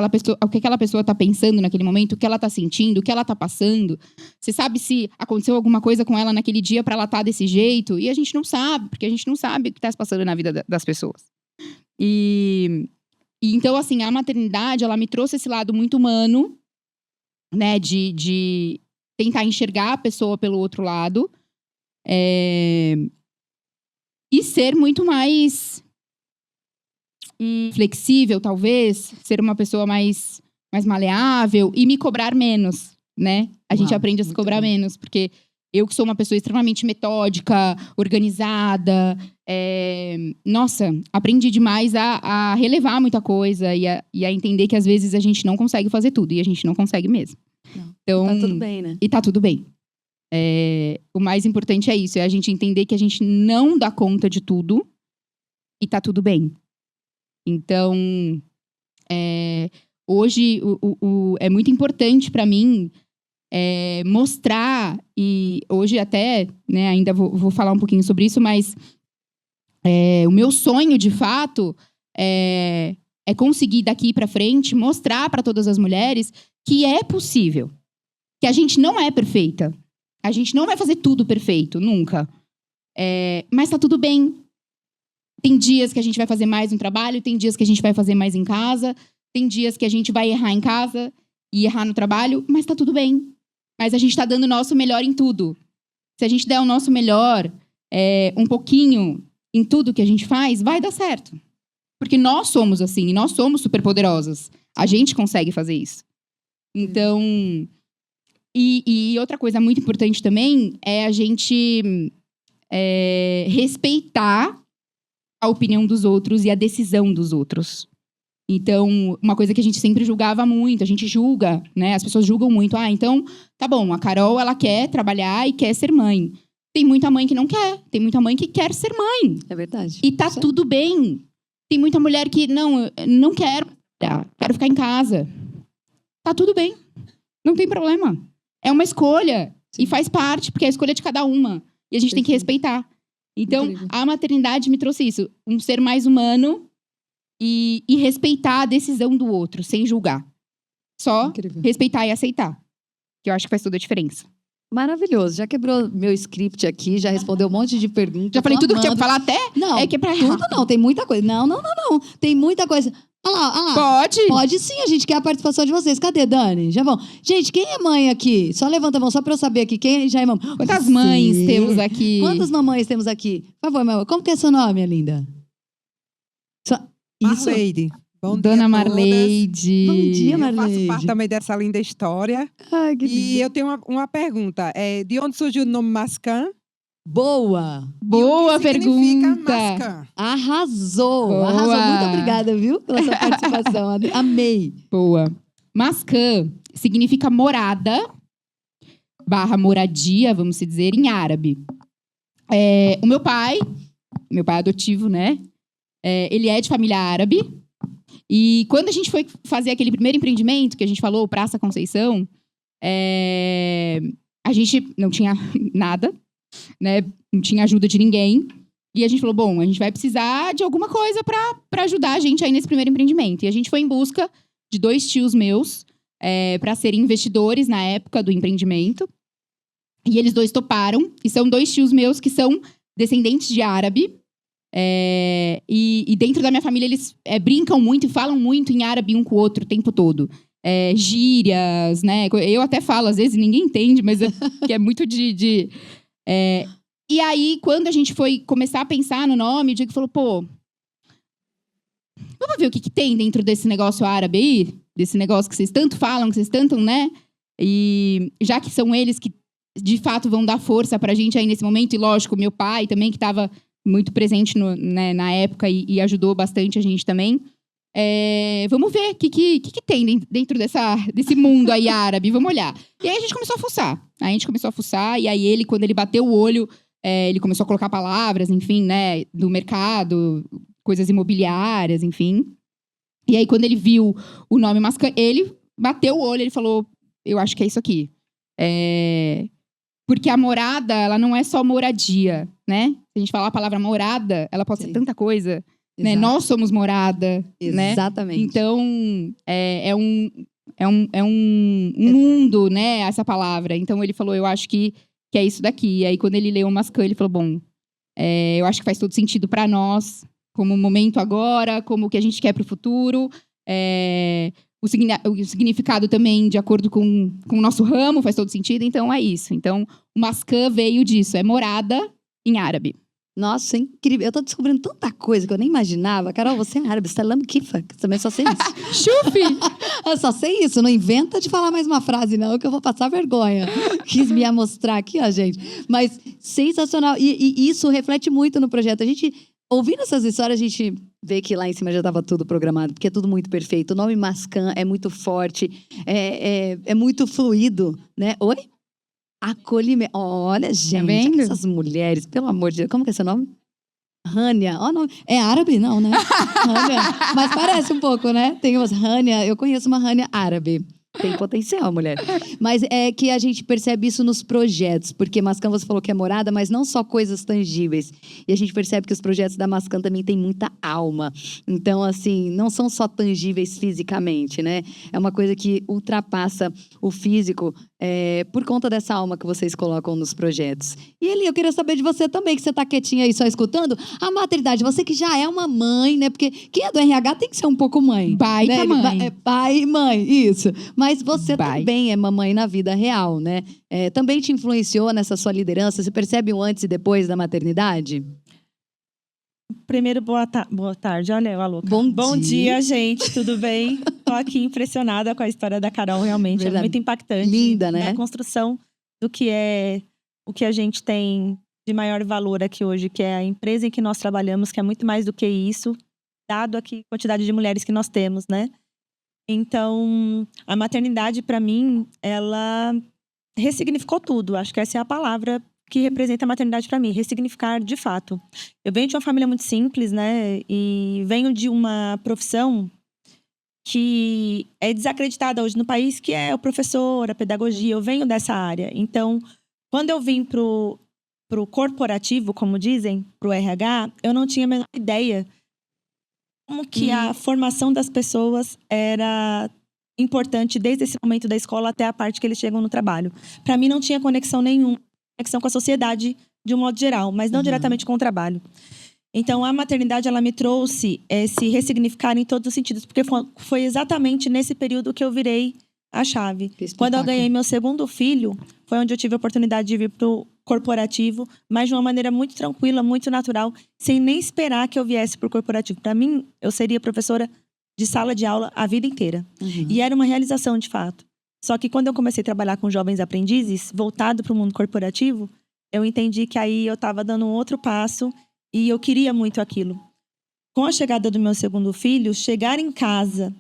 S2: que aquela pessoa tá pensando naquele momento, o que ela tá sentindo, o que ela tá passando? Você sabe se aconteceu alguma coisa com ela naquele dia para ela estar desse jeito? E a gente não sabe, porque a gente não sabe o que tá se passando na vida das pessoas. E então, assim, a maternidade, ela me trouxe esse lado muito humano, né, de tentar enxergar a pessoa pelo outro lado. E ser muito mais flexível, talvez. Ser uma pessoa mais maleável e me cobrar menos, né? A gente aprende a se cobrar menos, porque eu que sou uma pessoa extremamente metódica, organizada, nossa, aprendi demais a relevar muita coisa e a entender que às vezes a gente não consegue fazer tudo, e a gente não consegue mesmo.
S1: Não.
S2: Então,
S1: Tá tudo bem, né?
S2: E tá tudo bem. O mais importante é isso, é a gente entender que a gente não dá conta de tudo e tá tudo bem. Então, hoje é muito importante para mim mostrar, e hoje até, né, ainda vou falar um pouquinho sobre isso, mas o meu sonho, de fato, é conseguir daqui para frente mostrar para todas as mulheres que é possível, que a gente não é perfeita, a gente não vai fazer tudo perfeito, nunca, mas tá tudo bem. Tem dias que a gente vai fazer mais no trabalho, tem dias que a gente vai fazer mais em casa, tem dias que a gente vai errar em casa e errar no trabalho, mas tá tudo bem. Mas a gente tá dando o nosso melhor em tudo. Se a gente der o nosso melhor um pouquinho em tudo que a gente faz, vai dar certo. Porque nós somos assim, nós somos superpoderosas. A gente consegue fazer isso. Então, e outra coisa muito importante também é a gente respeitar a opinião dos outros e a decisão dos outros. Então, uma coisa que a gente sempre julgava muito, a gente julga, né? As pessoas julgam muito. Então, tá bom, a Carol, ela quer trabalhar e quer ser mãe. Tem muita mãe que não quer, tem muita mãe que quer ser mãe.
S1: É verdade.
S2: E tá tudo bem. Tem muita mulher que, não quero ficar em casa. tá tudo bem. Não tem problema. É uma escolha.
S1: Sim.
S2: E faz parte, porque é a escolha de cada uma. E a gente tem que respeitar. Então,
S1: Incrível.
S2: a maternidade me trouxe isso. Um ser mais humano e respeitar a decisão do outro, sem julgar. Só
S1: Incrível.
S2: respeitar e aceitar. Que eu acho que faz toda a diferença.
S1: Maravilhoso. Já quebrou meu script aqui, já respondeu um monte de perguntas.
S2: Já falei
S1: Tô
S2: tudo que tinha pra
S1: amando.
S2: falar até?
S1: Não,
S2: É que é pra
S1: tudo
S2: rápido.
S1: não. Tem muita coisa. Não. Tem muita coisa. Olha lá.
S2: Pode?
S1: Pode sim, a gente quer a participação de vocês. Cadê, Dani? Já vão. Gente, quem é mãe aqui? Só levanta a mão, só pra eu saber aqui. Quem já é mãe?
S2: Quantas
S1: Você.
S2: mães temos aqui?
S1: Quantas mamães temos aqui? Por favor, meu amor. Como que é seu nome, minha linda? Isso.
S4: Marleide. Bom dia
S2: Dona
S4: a todas.
S2: Marleide.
S1: Bom dia,
S4: Eu faço
S1: Marleide.
S4: parte também dessa linda história.
S1: Ai, que
S4: E
S1: lindo.
S4: eu tenho uma pergunta. De onde surgiu o nome Mascan?
S1: Boa.
S2: Boa
S4: E o que significa
S2: pergunta.
S4: Mascan?
S1: Arrasou.
S2: Boa.
S1: Arrasou. Muito obrigada, viu? Pela sua participação. Amei.
S2: Boa. Mascã significa morada, / moradia, vamos dizer, em árabe. O meu pai adotivo, né? Ele é de família árabe. E quando a gente foi fazer aquele primeiro empreendimento que a gente falou, Praça Conceição, a gente não tinha nada, né? Não tinha ajuda de ninguém. E a gente falou, bom, a gente vai precisar de alguma coisa para ajudar a gente aí nesse primeiro empreendimento. E a gente foi em busca de 2 tios meus para serem investidores na época do empreendimento. E eles 2 toparam. E são 2 tios meus que são descendentes de árabe. E dentro da minha família, eles brincam muito e falam muito em árabe um com o outro o tempo todo. Gírias, né? Eu até falo, às vezes ninguém entende, mas que é muito E aí, quando a gente foi começar a pensar no nome, o Diego falou, pô, vamos ver o que tem dentro desse negócio árabe aí? Desse negócio que vocês tanto falam, que vocês tanto, né? E já que são eles que, de fato, vão dar força pra gente aí nesse momento. E, lógico, meu pai também, que estava muito presente na época e ajudou bastante a gente também. Vamos ver o que tem dentro desse mundo aí árabe. Vamos olhar. E aí a gente começou a fuçar. E aí ele, quando ele bateu o olho, ele começou a colocar palavras, enfim, né? Do mercado, coisas imobiliárias, enfim. E aí quando ele viu o nome Mascan, ele bateu o olho, ele falou, eu acho que é isso aqui. Porque a morada, ela não é só moradia, né? Se a gente falar a palavra morada, ela pode ser tanta coisa. Né? Nós somos morada, né?
S1: Exatamente.
S2: Então, é um mundo, né? Essa palavra. Então, ele falou, eu acho que é isso daqui. E aí, quando ele leu o Mascan, ele falou, bom, eu acho que faz todo sentido para nós, como o momento agora, como o que a gente quer para o futuro. O significado também, de acordo com o nosso ramo, faz todo sentido. Então, é isso. Então, o Mascan veio disso. É morada em árabe.
S1: Nossa, é incrível. Eu tô descobrindo tanta coisa que eu nem imaginava. Carol, você é árabe, você é lamquifa. Também só sei isso.
S2: Chufi!
S1: Eu só sei isso. Não inventa de falar mais uma frase, não, que eu vou passar vergonha. Quis me amostrar aqui, ó, gente. Mas sensacional. E isso reflete muito no projeto. A gente, ouvindo essas histórias, a gente vê que lá em cima já estava tudo programado, porque é tudo muito perfeito. O nome Mascan é muito forte, é muito fluido, né? Oi? Acolhimento. Olha, gente,
S2: vendo?
S1: essas mulheres, pelo amor de Deus. Como que é seu nome? Rania. Oh, não. É árabe? Não, né? Rania. Mas parece um pouco, né? Tem umas Rania. Eu conheço uma Rania árabe. Tem potencial, mulher. Mas é que a gente percebe isso nos projetos. Porque Mascan, você falou que é morada, mas não só coisas tangíveis. E a gente percebe que os projetos da Mascan também têm muita alma. Então, assim, não são só tangíveis fisicamente, né? É uma coisa que ultrapassa o físico por conta dessa alma que vocês colocam nos projetos. E Eli, eu queria saber de você também, que você tá quietinha aí só escutando. A maternidade, você que já é uma mãe, né? Porque quem é do RH tem que ser um pouco mãe.
S2: Baita
S1: né?
S2: mãe.
S1: Pai e mãe, isso. Mas você
S2: Pai.
S1: também é mamãe na vida real, né? Também te influenciou nessa sua liderança? Você percebe o antes e depois da maternidade?
S3: Primeiro, boa tarde. Olha eu, a louca.
S1: Bom
S3: dia, gente. Tudo bem? Tô aqui impressionada com a história da Carol. Realmente
S1: Verdade.
S3: é muito impactante.
S1: Linda, né?
S3: A construção do que é o que a gente tem de maior valor aqui hoje, que é a empresa em que nós trabalhamos, que é muito mais do que isso, dado aqui a quantidade de mulheres que nós temos, né? Então, a maternidade, para mim, ela ressignificou tudo. Acho que essa é a palavra que representa a maternidade para mim, ressignificar de fato. Eu venho de uma família muito simples, né? E venho de uma profissão que é desacreditada hoje no país, que é o professor, a pedagogia. Eu venho dessa área. Então, quando eu vim pro corporativo, como dizem, pro RH, eu não tinha a menor ideia como que a formação das pessoas era importante desde esse momento da escola até a parte que eles chegam no trabalho. Para mim não tinha conexão nenhuma, conexão com a sociedade de um modo geral, mas não diretamente com o trabalho. Então a maternidade ela me trouxe esse ressignificar em todos os sentidos, porque foi exatamente nesse período que eu virei a chave. Quando eu ganhei meu segundo filho, foi onde eu tive a oportunidade de vir pro corporativo, mas de uma maneira muito tranquila, muito natural, sem nem esperar que eu viesse pro corporativo. Para mim, eu seria professora de sala de aula a vida inteira. E era uma realização, de fato. Só que quando eu comecei a trabalhar com jovens aprendizes, voltado para o mundo corporativo, eu entendi que aí eu estava dando um outro passo e eu queria muito aquilo. Com a chegada do meu segundo filho, chegar em casa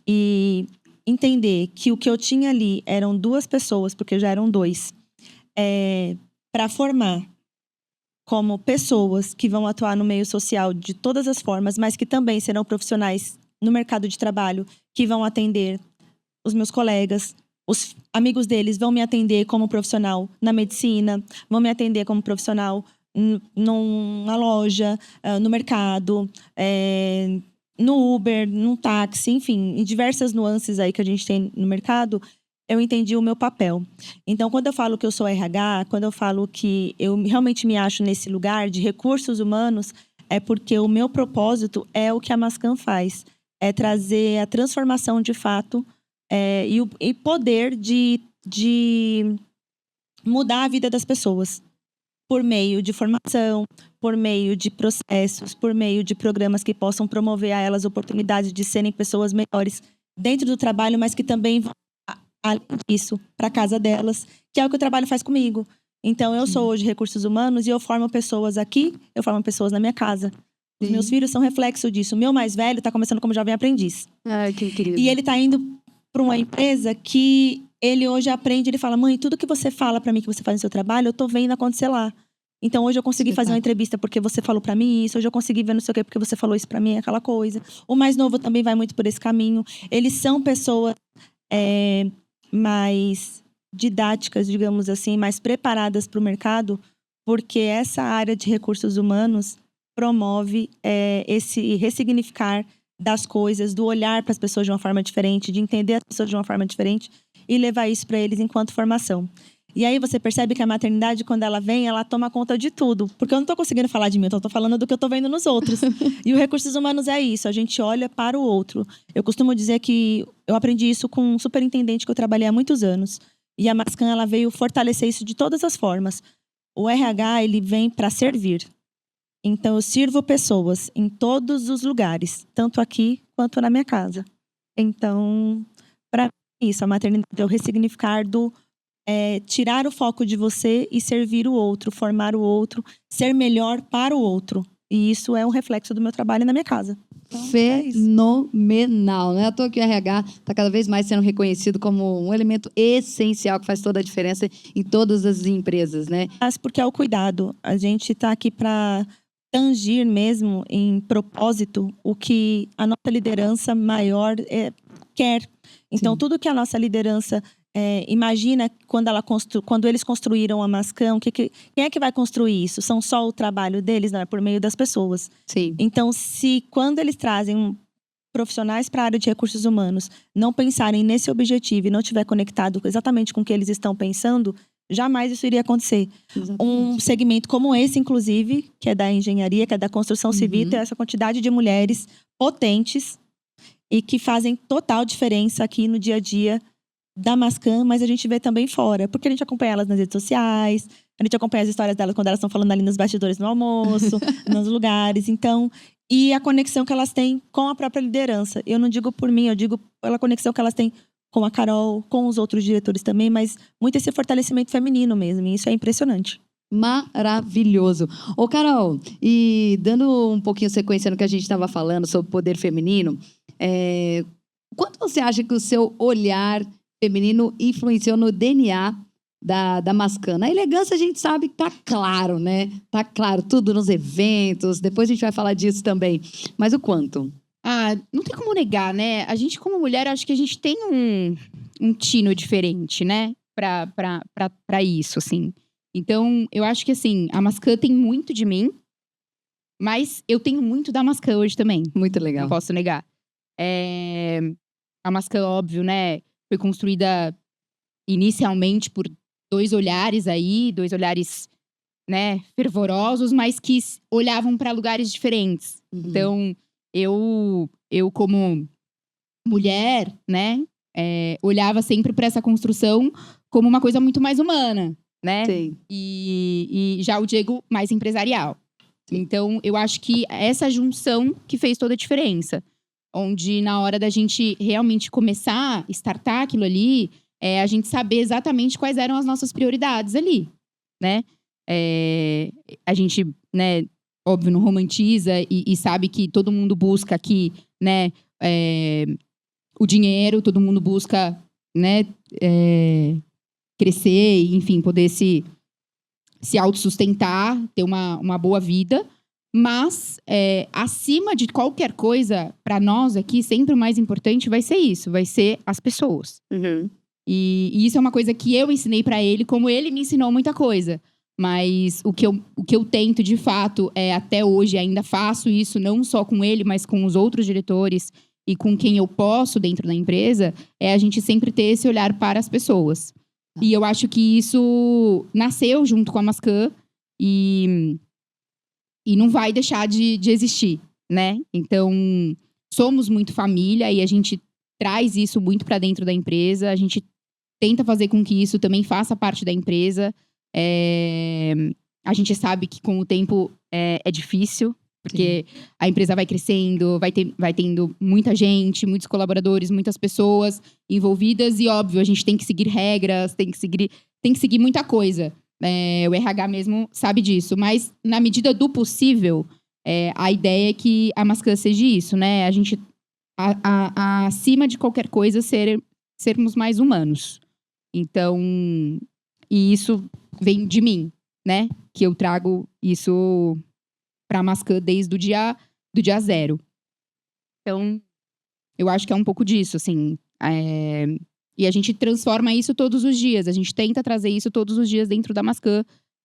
S3: e entender que o que eu tinha ali eram 2 pessoas, porque já eram 2, para formar como pessoas que vão atuar no meio social de todas as formas, mas que também serão profissionais no mercado de trabalho, que vão atender os meus colegas, os amigos deles vão me atender como profissional na medicina, vão me atender como profissional numa loja, no mercado, no Uber, num táxi, enfim, em diversas nuances aí que a gente tem no mercado, eu entendi o meu papel. Então, quando eu falo que eu sou RH, quando eu falo que eu realmente me acho nesse lugar de recursos humanos, é porque o meu propósito é o que a Mascam faz. É trazer a transformação de fato e poder de mudar a vida das pessoas. Por meio de formação, por meio de processos, por meio de programas que possam promover a elas oportunidades de serem pessoas melhores dentro do trabalho, mas que também vão, além disso, para a casa delas, que é o que o trabalho faz comigo. Então, eu sou hoje recursos humanos e eu formo pessoas aqui, eu formo pessoas na minha casa. Os meus filhos são reflexo disso. O meu mais velho está começando como jovem aprendiz.
S1: Ai, que incrível.
S3: E ele está indo para uma empresa que ele hoje aprende, ele fala, mãe, tudo que você fala para mim que você faz no seu trabalho, eu tô vendo acontecer lá. Então hoje eu consegui fazer uma entrevista porque você falou para mim isso, hoje eu consegui ver não sei o quê porque você falou isso para mim, aquela coisa. O mais novo também vai muito por esse caminho. Eles são pessoas mais didáticas, digamos assim, mais preparadas para o mercado, porque essa área de recursos humanos promove esse ressignificar das coisas, do olhar para as pessoas de uma forma diferente, de entender as pessoas de uma forma diferente e levar isso para eles enquanto formação. E aí você percebe que a maternidade, quando ela vem, ela toma conta de tudo. Porque eu não estou conseguindo falar de mim, eu estou falando do que eu estou vendo nos outros. E o recursos humanos é isso, a gente olha para o outro. Eu costumo dizer que eu aprendi isso com um superintendente que eu trabalhei há muitos anos. E a Mascam, ela veio fortalecer isso de todas as formas. O RH, ele vem para servir. Então, eu sirvo pessoas em todos os lugares, tanto aqui quanto na minha casa. Então, para mim, isso, a maternidade é o ressignificar do tirar o foco de você e servir o outro, formar o outro, ser melhor para o outro. E isso é um reflexo do meu trabalho na minha casa. Então,
S1: fenomenal, né? À toa que o RH está cada vez mais sendo reconhecido como um elemento essencial que faz toda a diferença em todas as empresas, né?
S3: Mas porque é o cuidado. A gente está aqui para tangir mesmo em propósito o que a nossa liderança maior quer. Então, tudo que a nossa liderança imagina quando eles construíram a Mascam, quem é que vai construir isso? São só o trabalho deles, não é por meio das pessoas.
S1: Sim.
S3: Então, quando eles trazem profissionais para a área de recursos humanos, não pensarem nesse objetivo e não estiver conectado exatamente com o que eles estão pensando, jamais isso iria acontecer.
S1: Exatamente.
S3: Um segmento como esse, inclusive, que é da engenharia, que é da construção civil, tem essa quantidade de mulheres potentes e que fazem total diferença aqui no dia a dia da Mascam, mas a gente vê também fora, porque a gente acompanha elas nas redes sociais, a gente acompanha as histórias delas quando elas estão falando ali nos bastidores no almoço, nos lugares, então, e a conexão que elas têm com a própria liderança. Eu não digo por mim, eu digo pela conexão que elas têm com a Carol, com os outros diretores também, mas muito esse fortalecimento feminino mesmo, e isso é impressionante.
S1: Maravilhoso. Ô, Carol, e dando um pouquinho sequência no que a gente estava falando sobre poder feminino, quanto você acha que o seu olhar feminino influenciou no DNA da Mascam? A elegância a gente sabe que tá claro, né? Tá claro, tudo nos eventos. Depois a gente vai falar disso também. Mas o quanto?
S2: Não tem como negar, né? A gente, como mulher, acho que a gente tem um tino diferente, né? Pra isso, assim. Então, eu acho que, assim, a Mascan tem muito de mim, mas eu tenho muito da Mascan hoje também.
S1: Muito legal.
S2: Não posso negar. A Mascan, óbvio, né? Foi construída inicialmente por dois olhares, né, fervorosos, mas que olhavam para lugares diferentes. Então, eu como mulher, né, olhava sempre para essa construção como uma coisa muito mais humana, né?
S1: Sim.
S2: E já o Diego mais empresarial. Então, eu acho que essa junção que fez toda a diferença. Onde, na hora da gente realmente começar a startar aquilo ali, a gente saber exatamente quais eram as nossas prioridades ali, né? A gente, né, óbvio, não romantiza e sabe que todo mundo busca aqui, né, o dinheiro, todo mundo busca, né, crescer, enfim, poder se autossustentar, ter uma boa vida. Mas, acima de qualquer coisa, para nós aqui, sempre o mais importante vai ser isso, vai ser as pessoas. E isso é uma coisa que eu ensinei para ele, como ele me ensinou muita coisa. Mas o que eu tento, de fato, até hoje, ainda faço isso, não só com ele, mas com os outros diretores e com quem eu posso dentro da empresa, é a gente sempre ter esse olhar para as pessoas. E eu acho que isso nasceu junto com a Mascan e não vai deixar de existir, né? Então, somos muito família e a gente traz isso muito para dentro da empresa. A gente tenta fazer com que isso também faça parte da empresa. A gente sabe que com o tempo é difícil, porque a empresa vai crescendo, vai tendo muita gente, muitos colaboradores, muitas pessoas envolvidas. E, óbvio, a gente tem que seguir regras, tem que seguir muita coisa. O RH mesmo sabe disso. Mas, na medida do possível, a ideia é que a Mascan seja isso, né? A gente, acima de qualquer coisa, sermos mais humanos. Então, e isso vem de mim, né? Que eu trago isso para a Mascan desde o dia zero. Então, eu acho que é um pouco disso, assim. E a gente transforma isso todos os dias. A gente tenta trazer isso todos os dias dentro da Mascan,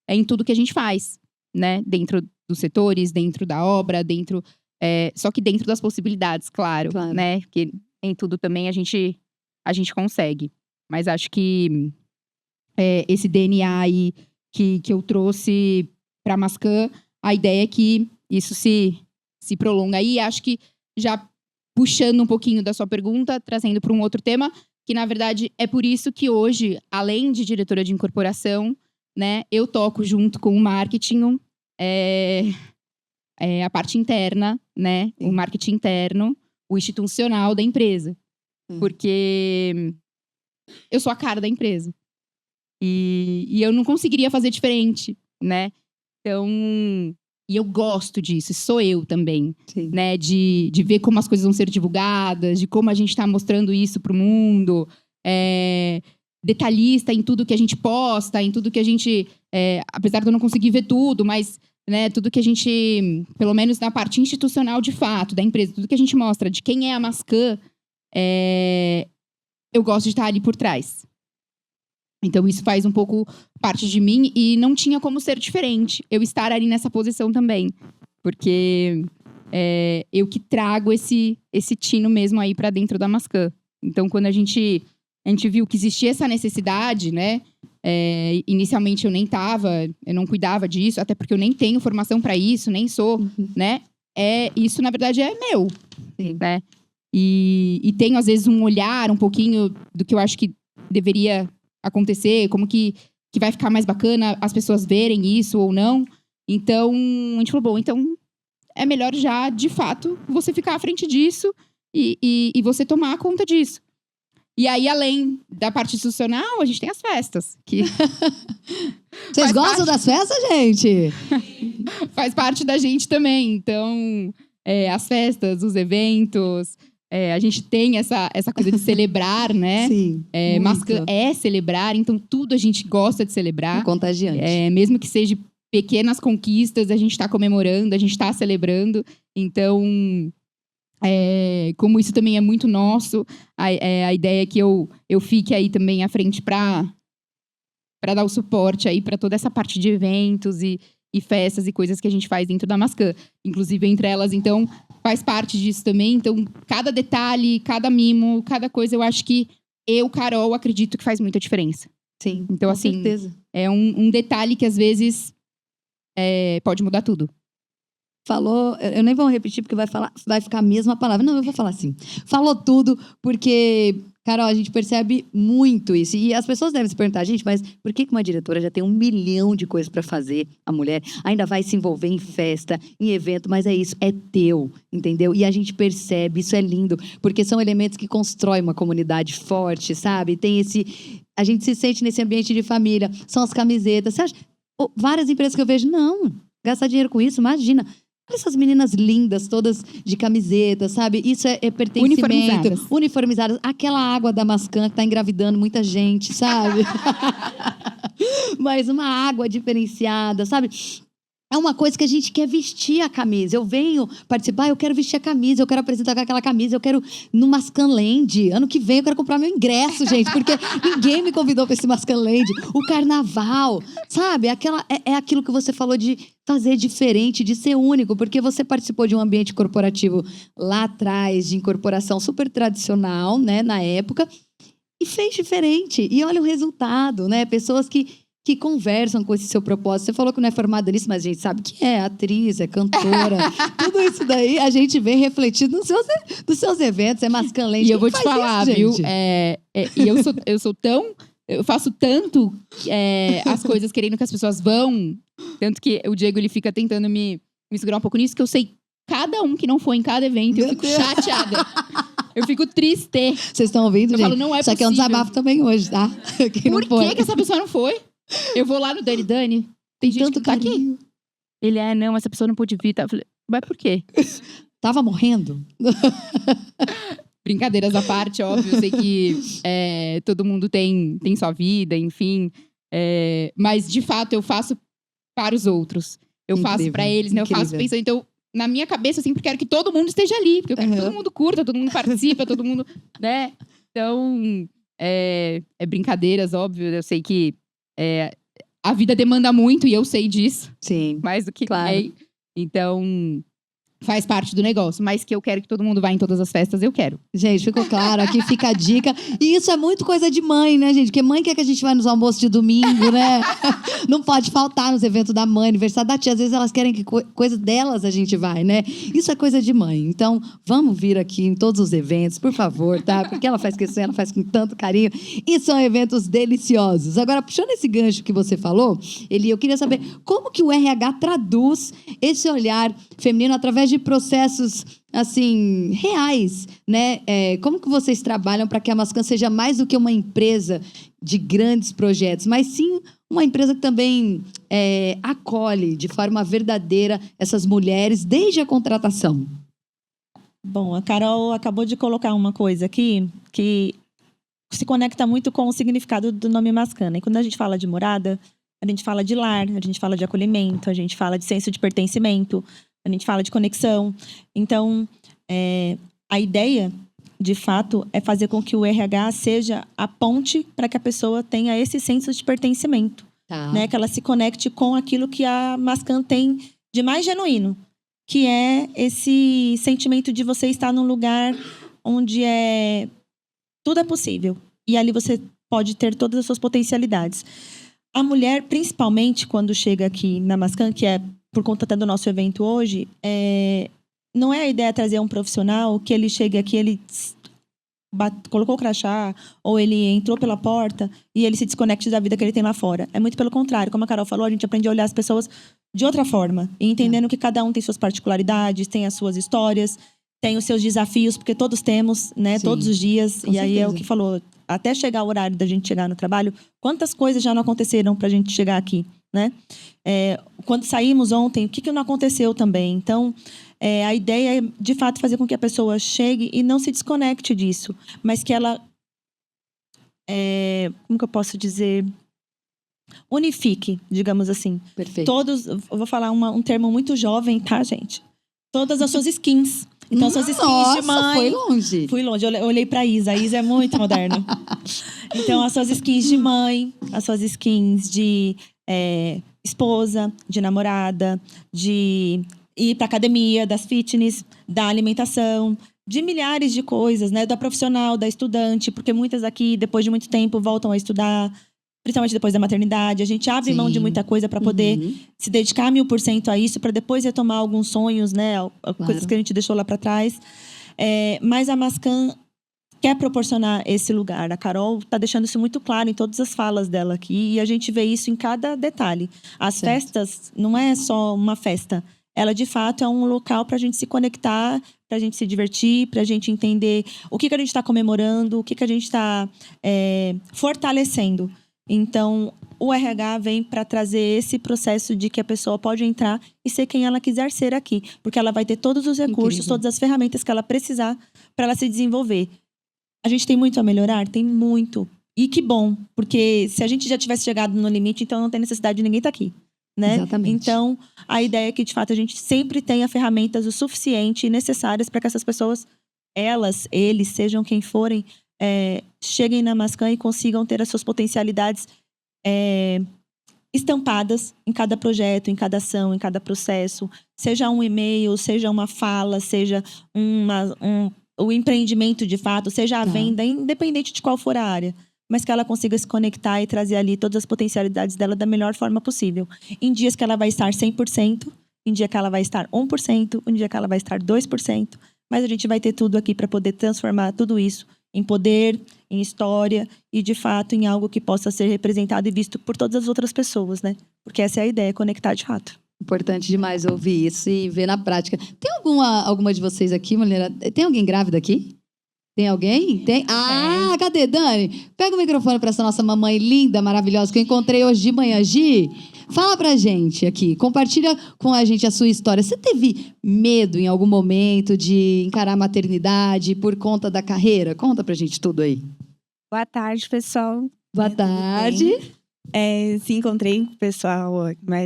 S2: em tudo que a gente faz, né? Dentro dos setores, dentro da obra, só que dentro das possibilidades, claro. Né? Porque em tudo também a gente consegue. Mas acho que esse DNA aí que eu trouxe para a Mascan, a ideia é que isso se prolonga. E acho que já puxando um pouquinho da sua pergunta, trazendo para um outro tema, que na verdade é por isso que hoje, além de diretora de incorporação, né, eu toco junto com o marketing a parte interna, né, o marketing interno, o institucional da empresa. Porque eu sou a cara da empresa. E eu não conseguiria fazer diferente, né? Então, e eu gosto disso, sou eu também, né? De ver como as coisas vão ser divulgadas, de como a gente está mostrando isso para o mundo, detalhista em tudo que a gente posta, em tudo que a gente, apesar de eu não conseguir ver tudo, mas, né, tudo que a gente, pelo menos na parte institucional de fato da empresa, tudo que a gente mostra de quem é a Mascan, eu gosto de estar ali por trás. Então, isso faz um pouco parte de mim e não tinha como ser diferente eu estar ali nessa posição também. Porque eu que trago esse tino mesmo aí para dentro da Mascan. Então, quando a gente viu que existia essa necessidade, né? Inicialmente eu não cuidava disso, até porque eu nem tenho formação para isso, nem sou, né? Isso, na verdade, é meu, né? E tenho, às vezes, um olhar um pouquinho do que eu acho que deveria acontecer, como que vai ficar mais bacana as pessoas verem isso ou não. Então, a gente falou, bom, então é melhor já, de fato, você ficar à frente disso e você tomar conta disso. E aí, além da parte institucional, a gente tem as festas. Que
S1: Vocês gostam das festas, gente?
S2: Faz parte da gente também. Então, as festas, os eventos... a gente tem essa coisa de celebrar, né?
S1: Sim.
S2: Mascan é celebrar, então tudo a gente gosta de celebrar.
S1: É contagiante.
S2: Mesmo que seja pequenas conquistas, a gente está comemorando, a gente está celebrando. Então, Como isso também é muito nosso, a ideia é que eu fique aí também à frente para dar o suporte aí para toda essa parte de eventos e festas e coisas que a gente faz dentro da Mascan. Inclusive, entre elas, então, faz parte disso também. Então, cada detalhe, cada mimo, cada coisa, eu acho que Carol, acredito que faz muita diferença.
S1: Sim,
S2: então,
S1: com
S2: assim,
S1: certeza.
S2: É um detalhe que, às vezes, pode mudar tudo.
S1: Falou, eu nem vou repetir porque vai ficar a mesma palavra. Não, eu vou falar assim. Falou tudo, porque, Carol, a gente percebe muito isso. E as pessoas devem se perguntar, gente, mas por que uma diretora já tem 1 milhão de coisas para fazer? A mulher ainda vai se envolver em festa, em evento, mas é isso, é teu, entendeu? E a gente percebe, isso é lindo, porque são elementos que constroem uma comunidade forte, sabe? Tem a gente se sente nesse ambiente de família, são as camisetas. Você acha, várias empresas que eu vejo, não, gastar dinheiro com isso, imagina. Olha essas meninas lindas, todas de camiseta, sabe? Isso é pertencimento. Uniformizadas. Aquela água da Mascan que tá engravidando muita gente, sabe? Mas uma água diferenciada, sabe? É uma coisa que a gente quer vestir a camisa. Eu venho participar, eu quero vestir a camisa, eu quero apresentar com aquela camisa, eu quero no Mascanland. Ano que vem eu quero comprar meu ingresso, gente, porque ninguém me convidou para esse Mascanland. O carnaval, sabe? É aquilo que você falou de fazer diferente, de ser único, porque você participou de um ambiente corporativo lá atrás, de incorporação super tradicional, né, na época, e fez diferente. E olha o resultado, né? Pessoas que conversam com esse seu propósito. Você falou que não é formada nisso, mas a gente sabe que é atriz, é cantora. Tudo isso daí a gente vê refletido nos seus eventos. É Mascanland.
S2: E eu vou te falar,
S1: isso,
S2: viu? E eu faço tanto as coisas querendo que as pessoas vão. Tanto que o Diego, ele fica tentando me segurar um pouco nisso, que eu sei cada um que não foi em cada evento. Eu fico chateada. Eu fico triste.
S1: Vocês estão ouvindo, gente?
S2: Falo, não é
S1: Só que é um desabafo também hoje, tá?
S2: Por que essa pessoa não foi? Eu vou lá no Dani, tem gente que tá aqui. Ele não, essa pessoa não pôde vir. Tá? Eu falei, mas por quê?
S1: Tava morrendo?
S2: Brincadeiras à parte, óbvio. Eu sei que todo mundo tem sua vida, enfim. Mas, de fato, eu faço para os outros. Eu faço para eles, né? Eu faço pensando. Então, na minha cabeça, eu sempre quero que todo mundo esteja ali. Porque eu quero que todo mundo curta, todo mundo participa, todo mundo... né? Então, brincadeiras, óbvio. Eu sei que a vida demanda muito e eu sei disso.
S1: Sim.
S2: Mais do que
S1: claro.
S2: Então, faz parte do negócio. Mas que eu quero que todo mundo vá em todas as festas, eu quero.
S1: Gente, ficou claro. Aqui fica a dica. E isso é muito coisa de mãe, né, gente? Porque mãe quer que a gente vá nos almoços de domingo, né? Não pode faltar nos eventos da mãe, aniversário da tia. Às vezes elas querem que coisa delas a gente vai, né? Isso é coisa de mãe. Então, vamos vir aqui em todos os eventos, por favor, tá? Porque ela faz questão, ela faz com tanto carinho. E são eventos deliciosos. Agora, puxando esse gancho que você falou, Eli, eu queria saber como que o RH traduz esse olhar feminino através de processos, assim, reais, né? Como que vocês trabalham para que a Mascan seja mais do que uma empresa de grandes projetos, mas sim uma empresa que também acolhe de forma verdadeira essas mulheres desde a contratação?
S3: Bom, a Carol acabou de colocar uma coisa aqui que se conecta muito com o significado do nome Mascan. E quando a gente fala de morada, a gente fala de lar, a gente fala de acolhimento, a gente fala de senso de pertencimento, a gente fala de conexão. Então, a ideia, de fato, é fazer com que o RH seja a ponte para que a pessoa tenha esse senso de pertencimento.
S1: Tá.
S3: Né? Que ela se conecte com aquilo que a Mascan tem de mais genuíno, que é esse sentimento de você estar num lugar onde tudo é possível. E ali você pode ter todas as suas potencialidades. A mulher, principalmente quando chega aqui na Mascan, que é por conta até do nosso evento hoje, não é a ideia trazer um profissional que ele chegue aqui, ele colocou o crachá, ou ele entrou pela porta e ele se desconecte da vida que ele tem lá fora. É muito pelo contrário. Como a Carol falou, a gente aprende a olhar as pessoas de outra forma. E entendendo que cada um tem suas particularidades, tem as suas histórias, tem os seus desafios, porque todos temos, né? Sim, todos os dias. E aí é o que falou, até chegar o horário da gente chegar no trabalho, quantas coisas já não aconteceram pra gente chegar aqui, né? Quando saímos ontem, o que não aconteceu também? Então, a ideia é, de fato, fazer com que a pessoa chegue e não se desconecte disso, mas que ela, como que eu posso dizer, unifique, digamos assim.
S1: Perfeito.
S3: Todos, eu vou falar um termo muito jovem, tá, gente? Todas as suas skins. Então, suas skins
S1: Nossa,
S3: de mãe.
S1: foi longe.
S3: Fui longe, eu olhei pra Isa. A Isa é muito moderna. Então, as suas skins de mãe, as suas skins de esposa, de namorada, de ir pra academia, das fitness, da alimentação, de milhares de coisas, né? Da profissional, da estudante, porque muitas aqui, depois de muito tempo, voltam a estudar, principalmente depois da maternidade. A gente abre mão de
S1: Sim.
S3: muita coisa para poder se dedicar 1000% a isso, para depois retomar alguns sonhos, né? Coisas que a gente deixou lá para trás. Mas a Mascan quer proporcionar esse lugar. A Carol está deixando isso muito claro em todas as falas dela aqui, e a gente vê isso em cada detalhe. As festas não é só uma festa. Ela, de fato, é um local para a gente se conectar, para a gente se divertir, para a gente entender o que a gente está comemorando, o que a gente está fortalecendo. Então, o RH vem para trazer esse processo de que a pessoa pode entrar e ser quem ela quiser ser aqui. Porque ela vai ter todos os recursos,
S1: Incrível.
S3: todas as ferramentas que ela precisar para ela se desenvolver. A gente tem muito a melhorar? Tem muito. E que bom, porque se a gente já tivesse chegado no limite, então não tem necessidade de ninguém estar aqui. Né?
S1: Exatamente.
S3: Então, a ideia é que, de fato, a gente sempre tenha ferramentas o suficiente e necessárias para que essas pessoas, eles, sejam quem forem, cheguem na Mascan e consigam ter as suas potencialidades estampadas em cada projeto, em cada ação, em cada processo. Seja um e-mail, seja uma fala, seja o empreendimento de fato, seja a venda, independente de qual for a área. Mas que ela consiga se conectar e trazer ali todas as potencialidades dela da melhor forma possível. Em dias que ela vai estar 100%, em dia que ela vai estar 1%, em dia que ela vai estar 2%. Mas a gente vai ter tudo aqui para poder transformar tudo isso em poder, em história e, de fato, em algo que possa ser representado e visto por todas as outras pessoas, né? Porque essa é a ideia, conectar de fato.
S1: Importante demais ouvir isso e ver na prática. Tem alguma de vocês aqui, mulher? Tem alguém grávida aqui? Tem alguém? Tem? Ah, cadê, Dani? Pega o microfone para essa nossa mamãe linda, maravilhosa, que eu encontrei hoje de manhã. Gi, fala pra gente aqui, compartilha com a gente a sua história. Você teve medo em algum momento de encarar a maternidade por conta da carreira? Conta pra gente tudo aí.
S5: Boa tarde, pessoal.
S1: Boa tarde.
S5: Se encontrei com o pessoal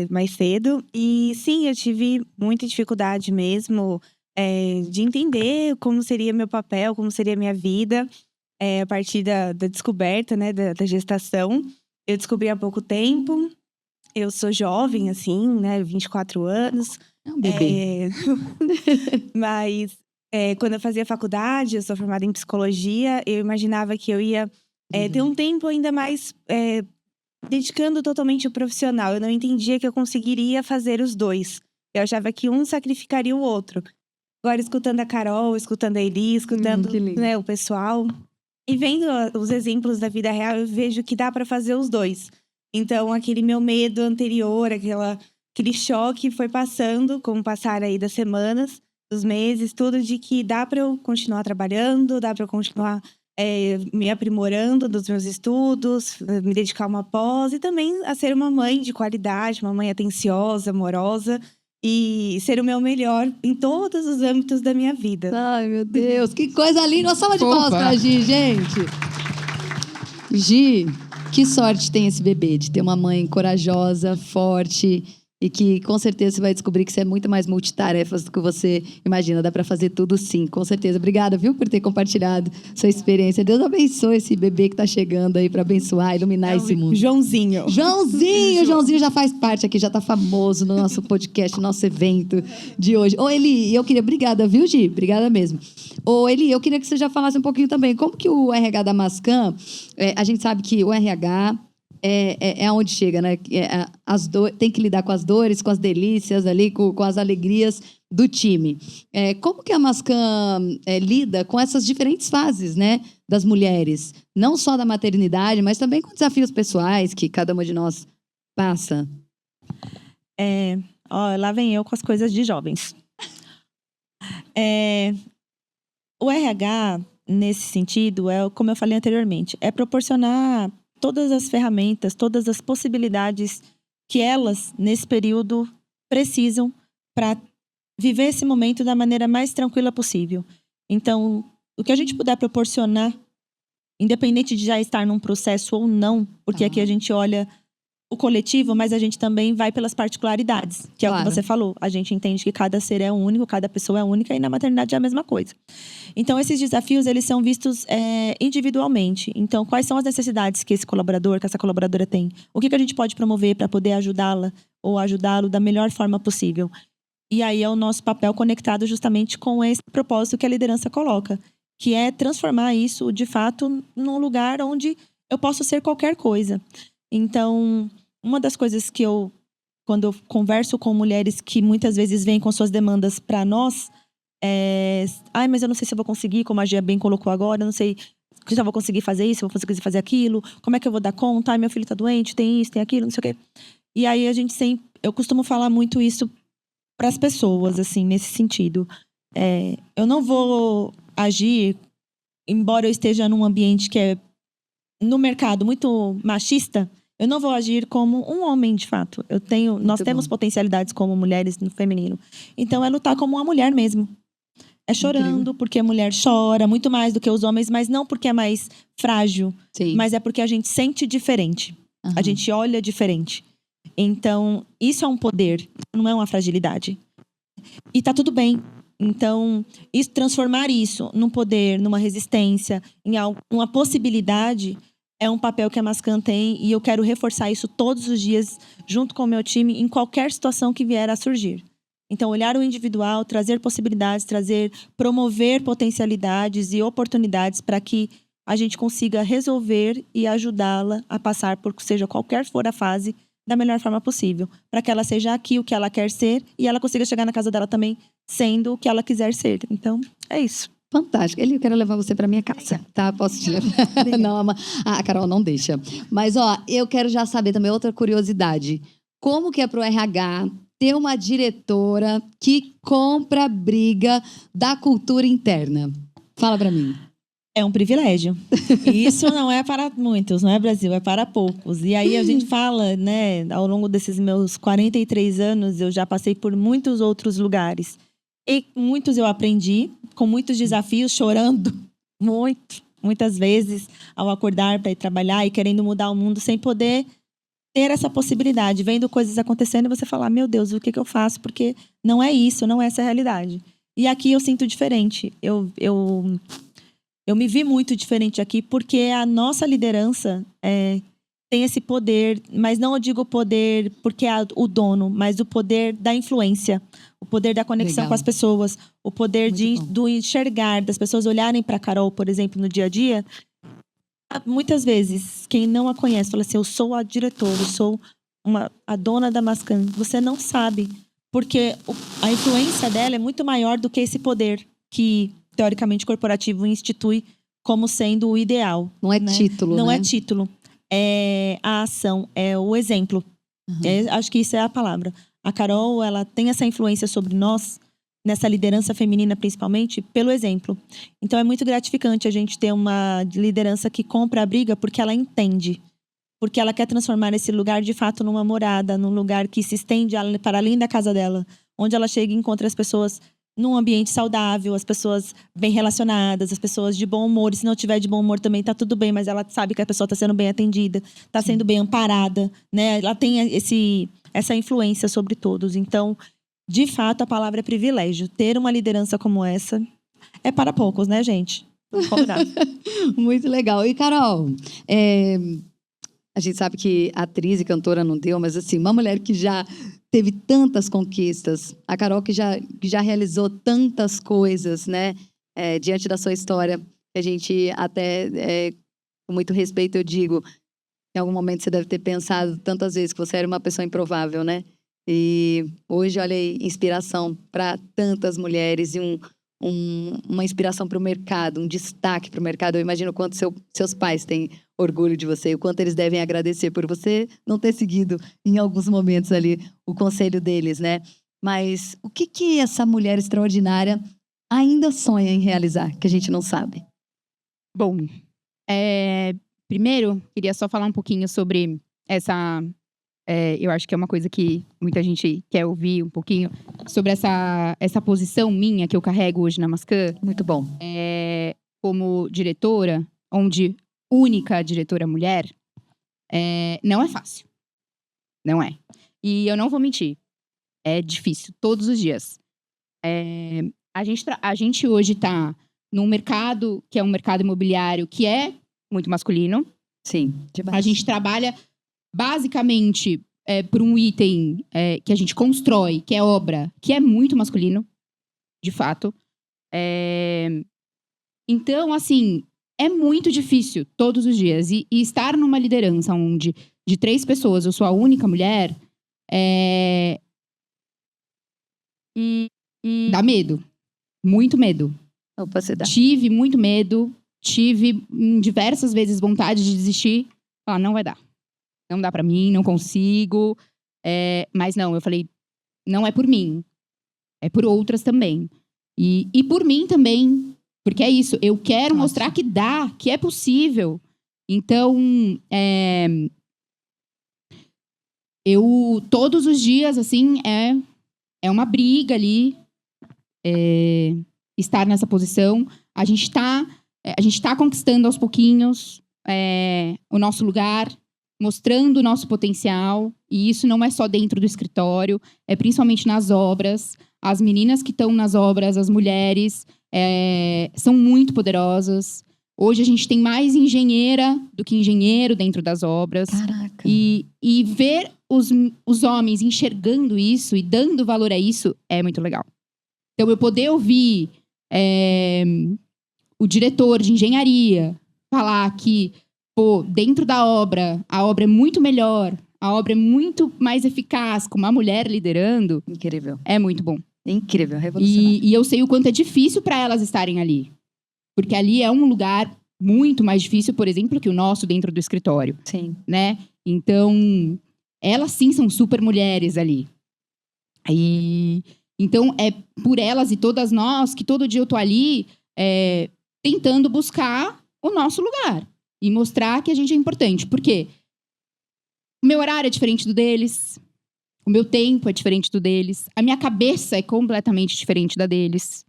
S5: mais cedo. E sim, eu tive muita dificuldade mesmo de entender como seria meu papel, como seria minha vida. A partir da descoberta, né, da gestação. Eu descobri há pouco tempo. Eu sou jovem, assim, né, 24 anos.
S1: É um bebê.
S5: Mas quando eu fazia faculdade, eu sou formada em psicologia, eu imaginava que eu ia ter um tempo ainda mais dedicando totalmente ao profissional. Eu não entendia que eu conseguiria fazer os dois. Eu achava que um sacrificaria o outro. Agora, escutando a Carol, escutando a Eli, escutando né, o pessoal e vendo os exemplos da vida real, eu vejo que dá para fazer os dois. Então, aquele meu medo anterior, aquele choque foi passando, como passaram aí das semanas, dos meses, tudo, de que dá para eu continuar trabalhando, dá para eu continuar me aprimorando dos meus estudos, me dedicar a uma pós e também a ser uma mãe de qualidade, uma mãe atenciosa, amorosa e ser o meu melhor em todos os âmbitos da minha vida.
S1: Ai, meu Deus, que coisa linda. Uma salva de palmas pra Gi, gente. Gi, que sorte tem esse bebê de ter uma mãe corajosa, forte e que com certeza você vai descobrir que você é muito mais multitarefas do que você imagina. Dá pra fazer tudo sim, com certeza. Obrigada, viu, por ter compartilhado sua experiência. Deus abençoe esse bebê que tá chegando aí pra abençoar, iluminar esse mundo.
S5: Joãozinho.
S1: Joãozinho já faz parte aqui, já tá famoso no nosso podcast, no nosso evento de hoje. Ô, Eli, eu queria... Obrigada, viu, Gi? Obrigada mesmo. Ô, Eli, eu queria que você já falasse um pouquinho também. Como que o RH da Mascan... a gente sabe que o RH... É aonde chega, né? Tem que lidar com as dores, com as delícias ali, com as alegrias do time. Como que a Mascan lida com essas diferentes fases, né? Das mulheres? Não só da maternidade, mas também com desafios pessoais que cada uma de nós passa.
S3: Lá vem eu com as coisas de jovens. O RH, nesse sentido, como eu falei anteriormente, é proporcionar todas as ferramentas, todas as possibilidades que elas, nesse período, precisam para viver esse momento da maneira mais tranquila possível. Então, o que a gente puder proporcionar, independente de já estar num processo ou não, porque aqui a gente olha o coletivo, mas a gente também vai pelas particularidades, que é o
S1: Claro.
S3: que você falou. A gente entende que cada ser é único, cada pessoa é única, e na maternidade é a mesma coisa. Então, esses desafios, eles são vistos individualmente. Então, quais são as necessidades que esse colaborador, que essa colaboradora tem? O que a gente pode promover para poder ajudá-la ou ajudá-lo da melhor forma possível? E aí é o nosso papel conectado justamente com esse propósito que a liderança coloca, que é transformar isso, de fato, num lugar onde eu posso ser qualquer coisa. Então, uma das coisas que quando eu converso com mulheres que muitas vezes vêm com suas demandas para nós, mas eu não sei se eu vou conseguir, como a Gia bem colocou agora, eu não sei se eu vou conseguir fazer isso, se eu vou conseguir fazer aquilo, como é que eu vou dar conta? Ai, meu filho tá doente, tem isso, tem aquilo, não sei o quê. E aí eu costumo falar muito isso para as pessoas, assim, nesse sentido. Eu não vou agir, embora eu esteja num ambiente que é no mercado muito machista, eu não vou agir como um homem, de fato. Nós temos potencialidades como mulheres no feminino. Então, é lutar como uma mulher mesmo. É chorando,
S1: Incrível.
S3: porque a mulher chora muito mais do que os homens, mas não porque é mais frágil,
S1: Sim.
S3: mas é porque a gente sente diferente.
S1: Aham.
S3: A gente olha diferente. Então, isso é um poder, não é uma fragilidade. E tá tudo bem. Então, transformar isso num poder, numa resistência, em uma possibilidade, é um papel que a Mascan tem, e eu quero reforçar isso todos os dias, junto com o meu time, em qualquer situação que vier a surgir. Então, olhar o individual, trazer possibilidades, promover potencialidades e oportunidades para que a gente consiga resolver e ajudá-la a passar por seja qualquer for a fase, da melhor forma possível. Para que ela seja aqui o que ela quer ser e ela consiga chegar na casa dela também sendo o que ela quiser ser. Então, é isso.
S1: Fantástico. Eli, eu quero levar você para minha casa, tá? Posso te levar? Não, a Carol não deixa. Mas, eu quero já saber também outra curiosidade. Como que é pro RH ter uma diretora que compra a briga da cultura interna? Fala para mim.
S3: É um privilégio. E isso não é para muitos, não é, Brasil? É para poucos. E aí a gente fala, né? Ao longo desses meus 43 anos, eu já passei por muitos outros lugares. E muitos eu aprendi, com muitos desafios, chorando muitas vezes, ao acordar para ir trabalhar e querendo mudar o mundo sem poder ter essa possibilidade. Vendo coisas acontecendo e você falar, meu Deus, o que eu faço? Porque não é isso, não é essa a realidade. E aqui eu sinto diferente. Eu me vi muito diferente aqui, porque a nossa liderança tem esse poder, mas não eu digo poder porque é o dono, mas o poder da influência, o poder da conexão
S1: Legal.
S3: com as pessoas, o poder
S1: Muito bom.
S3: do enxergar, das pessoas olharem para a Carol, por exemplo, no dia a dia. Muitas vezes, quem não a conhece, fala assim, eu sou a diretora, eu sou a dona da Mascan. Você não sabe, porque a influência dela é muito maior do que esse poder que, teoricamente, corporativo institui como sendo o ideal.
S1: Não é
S3: né?
S1: título,
S3: Não
S1: né?
S3: é título. É a ação, é o exemplo.
S1: Uhum.
S3: Acho que isso é a palavra. A Carol, ela tem essa influência sobre nós, nessa liderança feminina principalmente, pelo exemplo. Então é muito gratificante a gente ter uma liderança que compra a briga porque ela entende. Porque ela quer transformar esse lugar de fato numa morada, num lugar que se estende para além da casa dela. Onde ela chega e encontra as pessoas num ambiente saudável, as pessoas bem relacionadas, as pessoas de bom humor. E se não tiver de bom humor também tá tudo bem, mas ela sabe que a pessoa tá sendo bem atendida, tá sendo bem amparada, né? Ela tem essa influência sobre todos. Então, de fato, a palavra é privilégio. Ter uma liderança como essa é para poucos, né, gente? Vamos combinar.
S1: Muito legal. E, Carol, a gente sabe que atriz e cantora não deu, mas assim, uma mulher que já teve tantas conquistas, a Carol que já realizou tantas coisas, né? Diante da sua história, que a gente até, com muito respeito, eu digo, em algum momento você deve ter pensado tantas vezes que você era uma pessoa improvável, né? E hoje, olha aí, inspiração para tantas mulheres e uma inspiração para o mercado, um destaque para o mercado. Eu imagino o quanto seus pais têm orgulho de você, o quanto eles devem agradecer por você não ter seguido em alguns momentos ali o conselho deles, né? Mas o que essa mulher extraordinária ainda sonha em realizar, que a gente não sabe?
S2: Bom, primeiro, queria só falar um pouquinho sobre essa... eu acho que é uma coisa que muita gente quer ouvir um pouquinho, sobre essa posição minha que eu carrego hoje na Mascan,
S1: Muito bom.
S2: como diretora, onde única diretora mulher, não é fácil. Não é. E eu não vou mentir. É difícil, todos os dias. A gente hoje tá num mercado que é um mercado imobiliário que é muito masculino.
S1: Sim, demais.
S2: A gente trabalha basicamente por um item que a gente constrói, que é obra, que é muito masculino, de fato. Então, assim, é muito difícil todos os dias. E estar numa liderança onde de 3 pessoas eu sou a única mulher, dá medo. Muito medo.
S1: Opa, você dá.
S2: Tive muito medo. Tive diversas vezes vontade de desistir. Falar, não vai dar. Não dá pra mim, não consigo. Mas não, eu falei, não é por mim. É por outras também. E por mim também. Porque é isso, eu quero mostrar que dá, que é possível. Então, eu, todos os dias, assim, é uma briga ali, estar nessa posição. A gente tá conquistando aos pouquinhos o nosso lugar, mostrando o nosso potencial. E isso não é só dentro do escritório, é principalmente nas obras. As meninas que estão nas obras, as mulheres, são muito poderosas. Hoje a gente tem mais engenheira do que engenheiro dentro das obras.
S1: Caraca.
S2: E ver os homens enxergando isso e dando valor a isso é muito legal. Então, eu poder ouvir o diretor de engenharia falar que, pô, dentro da obra, a obra é muito melhor, a obra é muito mais eficaz com uma mulher liderando,
S1: Incrível.
S2: é muito bom.
S1: Incrível, revolucionário.
S2: E eu sei o quanto é difícil para elas estarem ali. Porque ali é um lugar muito mais difícil, por exemplo, que o nosso dentro do escritório,
S1: Sim.
S2: né? Então, elas sim são super mulheres ali. Então, é por elas e todas nós que todo dia eu tô ali tentando buscar o nosso lugar. E mostrar que a gente é importante. Por quê? O meu horário é diferente do deles. O meu tempo é diferente do deles. A minha cabeça é completamente diferente da deles.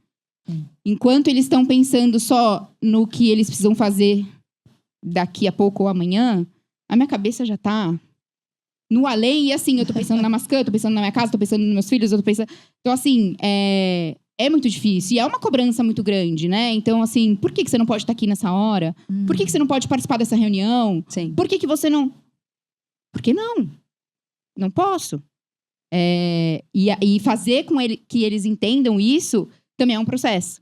S2: Enquanto eles estão pensando só no que eles precisam fazer daqui a pouco ou amanhã, a minha cabeça já tá no além. E assim, eu tô pensando na Mascan, eu tô pensando na minha casa, tô pensando nos meus filhos, eu tô pensando... Então, assim, é muito difícil. E é uma cobrança muito grande, né? Então, assim, por que você não pode estar aqui nessa hora? Por que você não pode participar dessa reunião?
S1: Sim.
S2: Por que você não... Por que não? Não posso. E fazer que eles entendam isso também é um processo.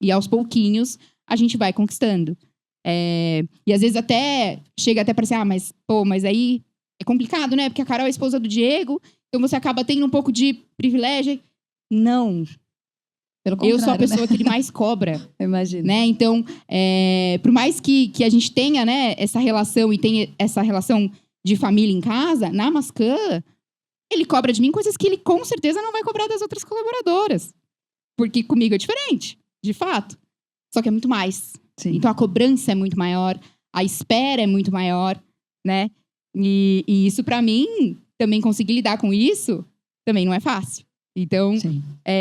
S2: E aos pouquinhos a gente vai conquistando. E às vezes até chega até para ser, mas aí é complicado, né? Porque a Carol é a esposa do Diego, então você acaba tendo um pouco de privilégio. Não.
S1: Pelo contrário,
S2: eu sou a pessoa
S1: né?
S2: que ele mais cobra.
S1: Eu imagino.
S2: Né? Então, por mais que a gente tenha, né, essa relação e tenha essa relação de família em casa, na Mascan, ele cobra de mim coisas que ele com certeza não vai cobrar das outras colaboradoras. Porque comigo é diferente, de fato. Só que é muito mais.
S1: Sim.
S2: Então a cobrança é muito maior, a espera é muito maior, né? E isso pra mim, também conseguir lidar com isso, também não é fácil. Então,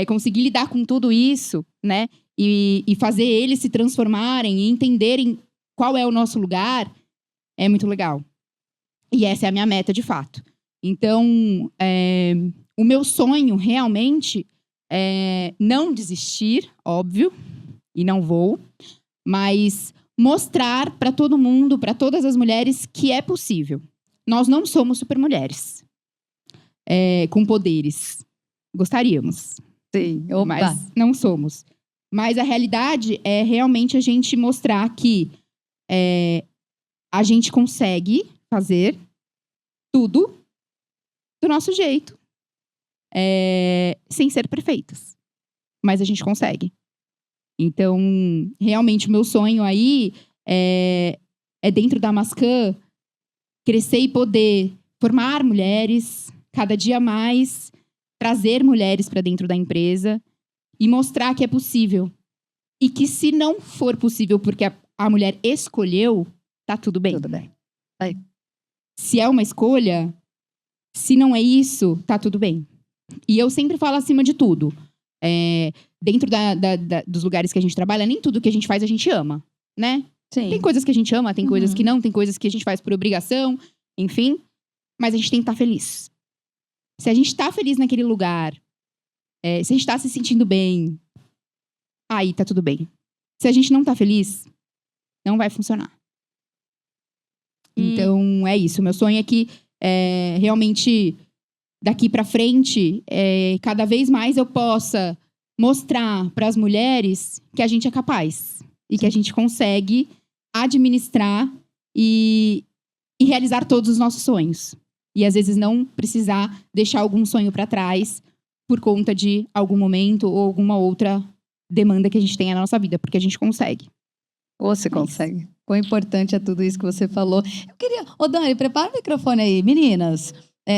S2: conseguir lidar com tudo isso, né? E fazer eles se transformarem e entenderem qual é o nosso lugar, é muito legal. E essa é a minha meta, de fato. Então, o meu sonho, realmente, é não desistir, óbvio, e não vou, mas mostrar para todo mundo, para todas as mulheres, que é possível. Nós não somos supermulheres com poderes. Gostaríamos.
S1: Sim. Opa.
S2: Mas não somos. Mas a realidade é realmente a gente mostrar que a gente consegue fazer tudo do nosso jeito. Sem ser perfeitas. Mas a gente consegue. Então, realmente, o meu sonho aí é dentro da Mascan, crescer e poder formar mulheres, cada dia mais, trazer mulheres para dentro da empresa e mostrar que é possível. E que se não for possível porque a mulher escolheu, tá tudo bem.
S1: Tudo bem. Aí.
S2: Se é uma escolha, se não é isso, tá tudo bem. E eu sempre falo acima de tudo. Dentro dos lugares que a gente trabalha, nem tudo que a gente faz a gente ama, né?
S1: Sim.
S2: Tem coisas que a gente ama, tem coisas que não, tem coisas que a gente faz por obrigação, enfim. mas a gente tem que estar feliz. Se a gente está feliz naquele lugar, se a gente está se sentindo bem, aí tá tudo bem. Se a gente não tá feliz, não vai funcionar. Então, é isso. Meu sonho é que realmente, daqui pra frente, cada vez mais eu possa mostrar para as mulheres que a gente é capaz. E que a gente consegue administrar e realizar todos os nossos sonhos. E, às vezes, não precisar deixar algum sonho para trás por conta de algum momento ou alguma outra demanda que a gente tenha na nossa vida. Porque a gente consegue.
S1: Ou você consegue. Quão importante é tudo isso que você falou. Eu queria... Ô, Dani, prepara o microfone aí. Meninas,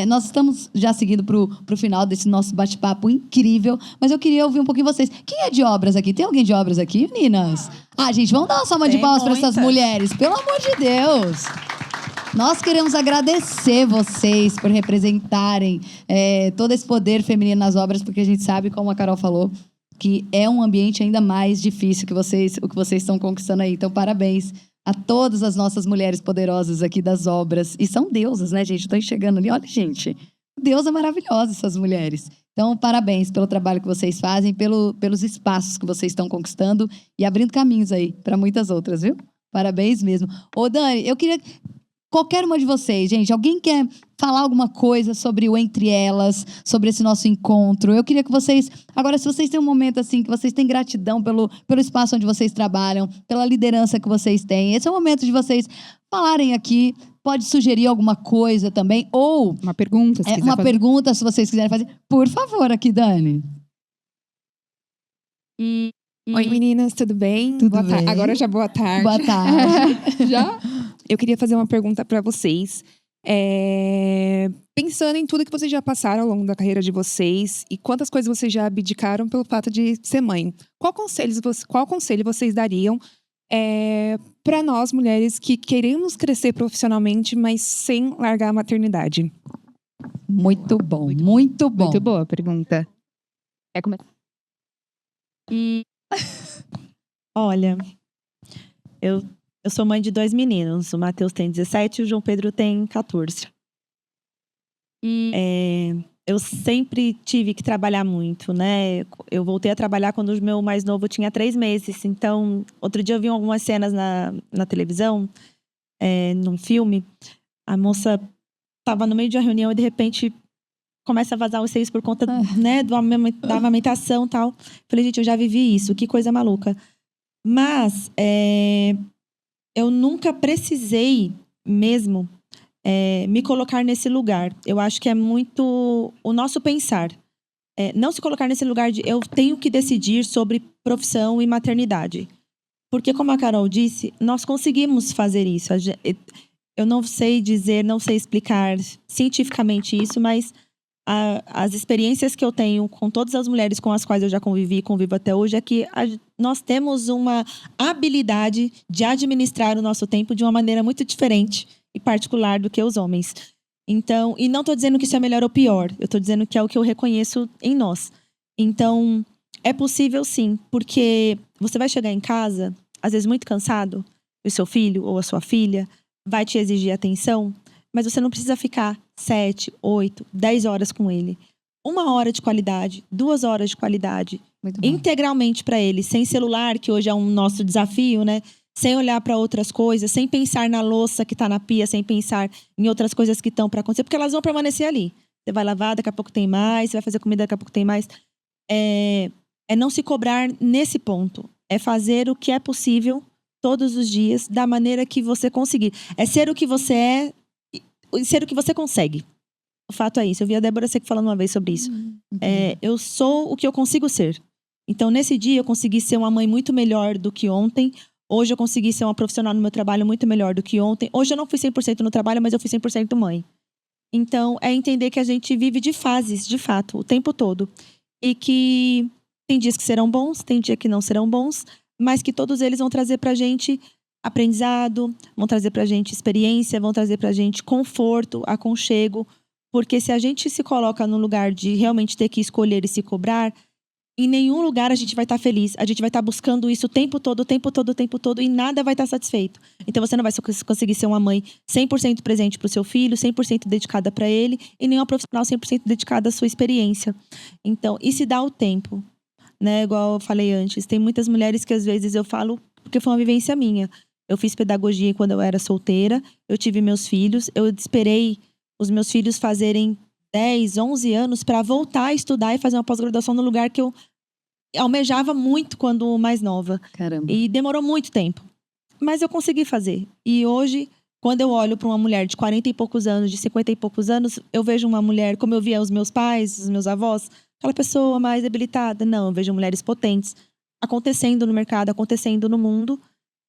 S1: nós estamos já seguindo pro final desse nosso bate-papo incrível, mas eu queria ouvir um pouquinho vocês. Quem é de obras aqui? Tem alguém de obras aqui, meninas? Gente, vamos dar uma salva de palmas para essas mulheres. Pelo amor de Deus! Nós queremos agradecer vocês por representarem todo esse poder feminino nas obras, porque a gente sabe, como a Carol falou, que é um ambiente ainda mais difícil o que vocês estão conquistando aí. Então, parabéns a todas as nossas mulheres poderosas aqui das obras. E são deusas, né, gente? Estou enxergando ali. Olha, gente, deusa maravilhosa essas mulheres. Então, parabéns pelo trabalho que vocês fazem, pelos espaços que vocês estão conquistando e abrindo caminhos aí para muitas outras, viu? Parabéns mesmo. Ô, Dani, eu queria... Qualquer uma de vocês, gente, alguém quer falar alguma coisa sobre o Entre Elas, sobre esse nosso encontro? Eu queria que vocês... Agora, se vocês têm um momento assim, que vocês têm gratidão pelo espaço onde vocês trabalham, pela liderança que vocês têm, esse é o momento de vocês falarem aqui. Pode sugerir alguma coisa também, ou...
S2: Uma pergunta, se quiser
S1: uma
S2: fazer.
S1: pergunta, se vocês quiserem fazer. Por favor, aqui, Dani.
S5: Oi, meninas, tudo bem?
S1: Tudo bem.
S5: Agora já boa tarde.
S1: Boa tarde.
S2: Já?
S5: Eu queria fazer uma pergunta para vocês. Pensando em tudo que vocês já passaram ao longo da carreira de vocês e quantas coisas vocês já abdicaram pelo fato de ser mãe, qual conselho vocês dariam para nós, mulheres, que queremos crescer profissionalmente, mas sem largar a maternidade?
S1: Muito bom, muito bom.
S2: Muito boa a pergunta. Quer começar?
S3: Olha, eu sou mãe de 2 meninos. O Matheus tem 17 e o João Pedro tem 14. Eu sempre tive que trabalhar muito, né? Eu voltei a trabalhar quando o meu mais novo tinha 3 meses. Então, outro dia eu vi algumas cenas na televisão, num filme. A moça estava no meio de uma reunião e, de repente, começa a vazar os seios por conta, né, da amamentação e tal. Falei, gente, eu já vivi isso. Que coisa maluca. Mas... eu nunca precisei mesmo me colocar nesse lugar. Eu acho que é muito o nosso pensar. Não se colocar nesse lugar de eu tenho que decidir sobre profissão e maternidade. Porque, como a Carol disse, nós conseguimos fazer isso. Eu não sei dizer, não sei explicar cientificamente isso, mas as experiências que eu tenho com todas as mulheres com as quais eu já convivi e convivo até hoje é que nós temos uma habilidade de administrar o nosso tempo de uma maneira muito diferente e particular do que os homens. Então, e não estou dizendo que isso é melhor ou pior, eu estou dizendo que é o que eu reconheço em nós. Então, é possível sim, porque você vai chegar em casa, às vezes muito cansado, e o seu filho ou a sua filha vai te exigir atenção, mas você não precisa ficar 7, 8, 10 horas com ele. 1 hora de qualidade, 2 horas de qualidade, integralmente para ele, sem celular, que hoje é um nosso desafio, né? Sem olhar para outras coisas, sem pensar na louça que está na pia, sem pensar em outras coisas que estão para acontecer, porque elas vão permanecer ali. Você vai lavar, daqui a pouco tem mais, você vai fazer comida, daqui a pouco tem mais. É não se cobrar nesse ponto. É fazer o que é possível todos os dias, da maneira que você conseguir. É ser o que você é, ser o que você consegue. O fato é isso. Eu vi a Débora Seco falando uma vez sobre isso. Eu sou o que eu consigo ser. Então, nesse dia, eu consegui ser uma mãe muito melhor do que ontem. Hoje, eu consegui ser uma profissional no meu trabalho muito melhor do que ontem. Hoje, eu não fui 100% no trabalho, mas eu fui 100% mãe. Então, é entender que a gente vive de fases, de fato, o tempo todo. E que tem dias que serão bons, tem dias que não serão bons, mas que todos eles vão trazer pra gente aprendizado, vão trazer pra gente experiência, vão trazer pra gente conforto, aconchego. Porque se a gente se coloca no lugar de realmente ter que escolher e se cobrar, Em nenhum lugar a gente vai estar feliz. A gente vai estar buscando isso o tempo todo, e nada vai estar satisfeito. Então você não vai conseguir ser uma mãe 100% presente para o seu filho, 100% dedicada para ele, e nem uma profissional 100% dedicada à sua experiência. Então, e se dá o tempo, né? Igual eu falei antes, tem muitas mulheres que às vezes eu falo, porque foi uma vivência minha. Eu fiz pedagogia quando eu era solteira, eu tive meus filhos, eu esperei os meus filhos fazerem 10, 11 anos para voltar a estudar e fazer uma pós-graduação no lugar que eu almejava muito quando mais nova.
S1: Caramba.
S3: E demorou muito tempo. Mas eu consegui fazer. E hoje, quando eu olho para uma mulher de 40 e poucos anos, de 50 e poucos anos, eu vejo uma mulher, como eu via os meus pais, os meus avós, aquela pessoa mais debilitada. Não, eu vejo mulheres potentes acontecendo no mercado, acontecendo no mundo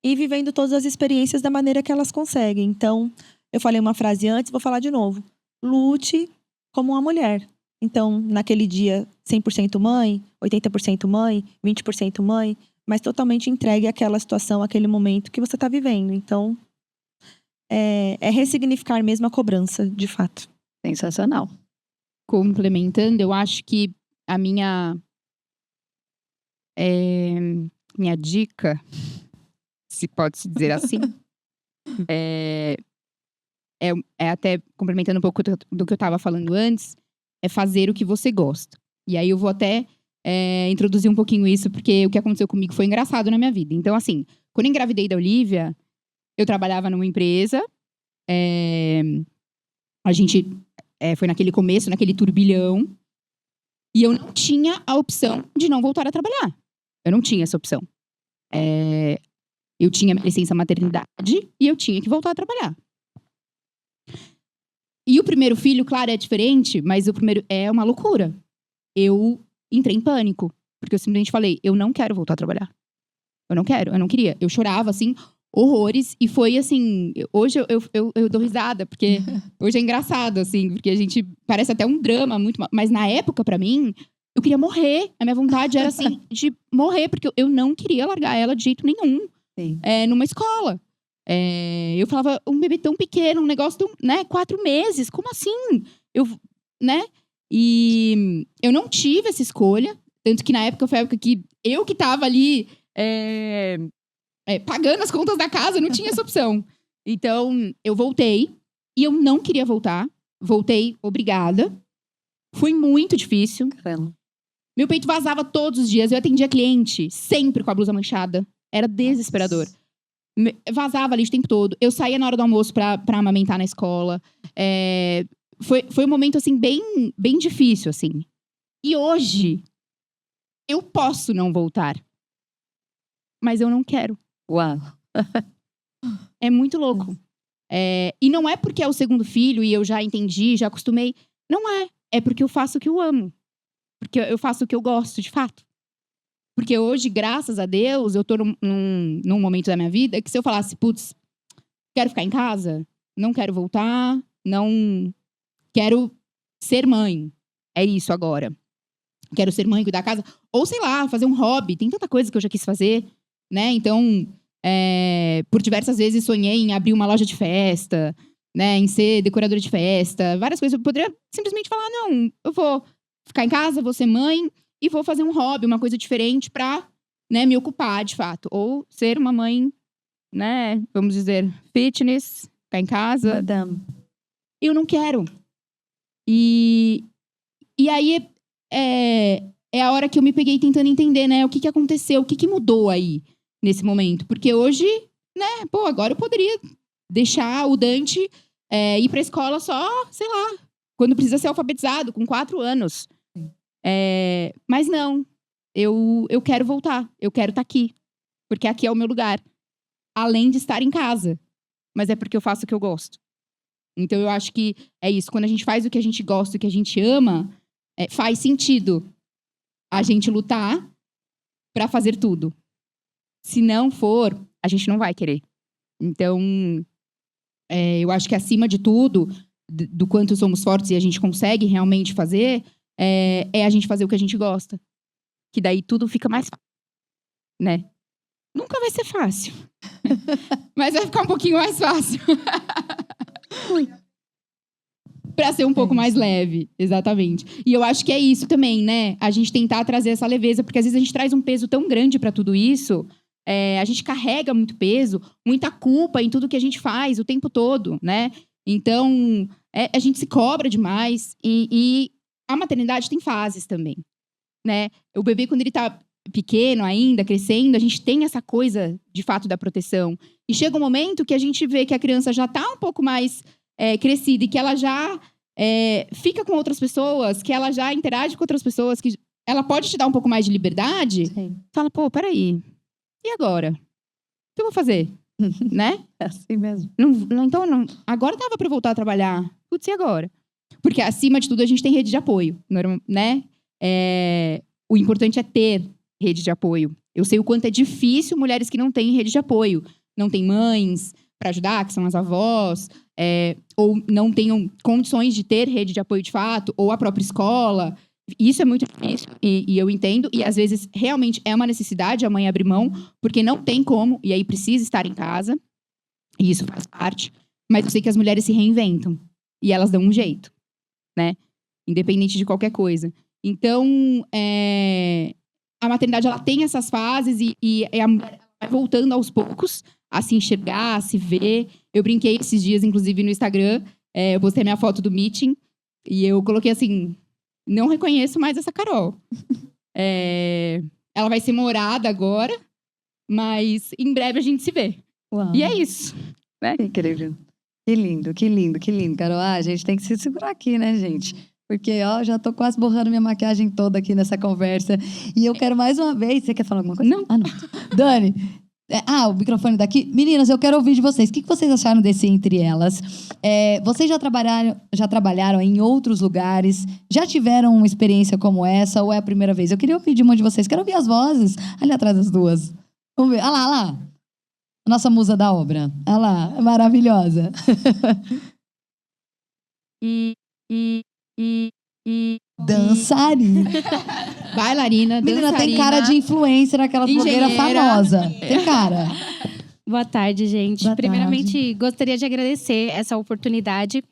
S3: e vivendo todas as experiências da maneira que elas conseguem. Então, eu falei uma frase antes, vou falar de novo. Lute como uma mulher. Então, naquele dia, 100% mãe, 80% mãe, 20% mãe, mas totalmente entregue àquela situação, àquele momento que você está vivendo. Então, é ressignificar mesmo a cobrança, de fato.
S1: Sensacional.
S2: Complementando, eu acho que a minha dica, se pode se dizer assim, é até complementando um pouco do que eu estava falando antes, é fazer o que você gosta. E aí eu vou até introduzir um pouquinho isso, porque o que aconteceu comigo foi engraçado na minha vida. Então, assim, quando eu engravidei da Olivia, eu trabalhava numa empresa, a gente foi naquele começo, naquele turbilhão, e eu não tinha a opção de não voltar a trabalhar. Eu não tinha essa opção. Eu tinha licença maternidade e eu tinha que voltar a trabalhar. E o primeiro filho, claro, é diferente, mas o primeiro é uma loucura. Eu entrei em pânico, porque eu simplesmente falei, eu não quero voltar a trabalhar. Eu não queria. Eu chorava, assim, horrores, e foi assim, hoje eu dou risada, porque hoje é engraçado, assim, porque a gente, parece até um drama, mas na época, pra mim, eu queria morrer. A minha vontade era, assim, de morrer, porque eu não queria largar ela de jeito nenhum.
S1: Sim.
S2: Numa escola. Eu falava, um bebê tão pequeno, um negócio tão, 4 meses, como assim? E eu não tive essa escolha, tanto que na época foi a época que eu que tava ali pagando as contas da casa, eu não tinha essa opção. Então, eu voltei, e eu não queria voltar. Voltei, obrigada. Foi muito difícil.
S1: Caramba.
S2: Meu peito vazava todos os dias, eu atendia cliente, sempre com a blusa manchada. Era desesperador. Vazava ali o tempo todo. Eu saía na hora do almoço pra amamentar na escola. Foi um momento, assim, bem, bem difícil, assim. E hoje, eu posso não voltar. Mas eu não quero.
S1: Uau.
S2: É muito louco. E não é porque é o segundo filho e eu já entendi, já acostumei. Não é. É porque eu faço o que eu amo. Porque eu faço o que eu gosto, de fato. Porque hoje, graças a Deus, eu tô num momento da minha vida que se eu falasse, putz, quero ficar em casa, não quero voltar, não quero ser mãe. É isso agora. Quero ser mãe, cuidar da casa. Ou, sei lá, fazer um hobby. Tem tanta coisa que eu já quis fazer, né? Então, por diversas vezes sonhei em abrir uma loja de festa, né? Em ser decoradora de festa. Várias coisas. Eu poderia simplesmente falar, não, eu vou ficar em casa, vou ser mãe e vou fazer um hobby, uma coisa diferente pra, né, me ocupar, de fato. Ou ser uma mãe, né, vamos dizer, fitness, ficar em casa.
S1: Madame.
S2: Eu não quero. E aí é a hora que eu me peguei tentando entender, né, o que aconteceu, o que mudou aí nesse momento. Porque hoje, né, agora eu poderia deixar o Dante ir pra escola só, sei lá, quando precisa ser alfabetizado, com 4 anos. Mas não, eu quero voltar, eu quero estar aqui, porque aqui é o meu lugar, além de estar em casa, mas é porque eu faço o que eu gosto. Então eu acho que é isso, quando a gente faz o que a gente gosta, o que a gente ama, faz sentido a gente lutar pra fazer tudo. Se não for, a gente não vai querer. Então, eu acho que acima de tudo, do quanto somos fortes e a gente consegue realmente fazer, a gente fazer o que a gente gosta. Que daí tudo fica mais fácil, né? Nunca vai ser fácil. Mas vai ficar um pouquinho mais fácil. Pra ser um pouco mais leve, exatamente. E eu acho que é isso também, né? A gente tentar trazer essa leveza, porque às vezes a gente traz um peso tão grande pra tudo isso, a gente carrega muito peso, muita culpa em tudo que a gente faz o tempo todo, né? Então, a gente se cobra demais e a maternidade tem fases também, né? O bebê, quando ele tá pequeno ainda, crescendo, a gente tem essa coisa, de fato, da proteção. E chega um momento que a gente vê que a criança já tá um pouco mais crescida e que ela já fica com outras pessoas, que ela já interage com outras pessoas, que ela pode te dar um pouco mais de liberdade.
S1: Sim.
S2: Fala, pô, peraí, e agora? O que eu vou fazer? Né?
S1: É assim mesmo.
S2: Então, agora dava pra eu voltar a trabalhar. Putz, e agora? Porque, acima de tudo, a gente tem rede de apoio, né? O importante é ter rede de apoio. Eu sei o quanto é difícil mulheres que não têm rede de apoio. Não têm mães para ajudar, que são as avós, ou não tenham condições de ter rede de apoio de fato, ou a própria escola. Isso é muito difícil, e eu entendo. E, às vezes, realmente é uma necessidade a mãe abrir mão, porque não tem como, e aí precisa estar em casa. E isso faz parte. Mas eu sei que as mulheres se reinventam. E elas dão um jeito, né? Independente de qualquer coisa. Então, a maternidade, ela tem essas fases e a mulher vai voltando aos poucos a se enxergar, a se ver. Eu brinquei esses dias, inclusive, no Instagram. Eu postei minha foto do meeting e eu coloquei assim, não reconheço mais essa Carol. Ela vai ser morada agora, mas em breve a gente se vê.
S1: Uau.
S2: E é isso.
S1: Que incrível. Que lindo, que lindo, que lindo, Carol. A gente tem que se segurar aqui, né, gente? Porque, já tô quase borrando minha maquiagem toda aqui nessa conversa. E eu quero mais uma vez... Você quer falar alguma coisa?
S2: Não.
S1: Ah, não. Dani, o microfone daqui. Meninas, eu quero ouvir de vocês. O que vocês acharam desse Entre Elas? Vocês já trabalharam em outros lugares? Já tiveram uma experiência como essa? Ou é a primeira vez? Eu queria ouvir de uma de vocês. Quero ouvir as vozes ali atrás das duas. Vamos ver. Olha lá. Nossa musa da obra. Olha lá, maravilhosa. Dançarina.
S2: Bailarina,
S1: Menina,
S2: dançarina.
S1: tem cara de influencer, aquela blogueira
S2: engenheira.
S1: famosa. Tem cara.
S6: Boa tarde, gente.
S1: Boa
S6: Primeiramente, gostaria de agradecer essa oportunidade.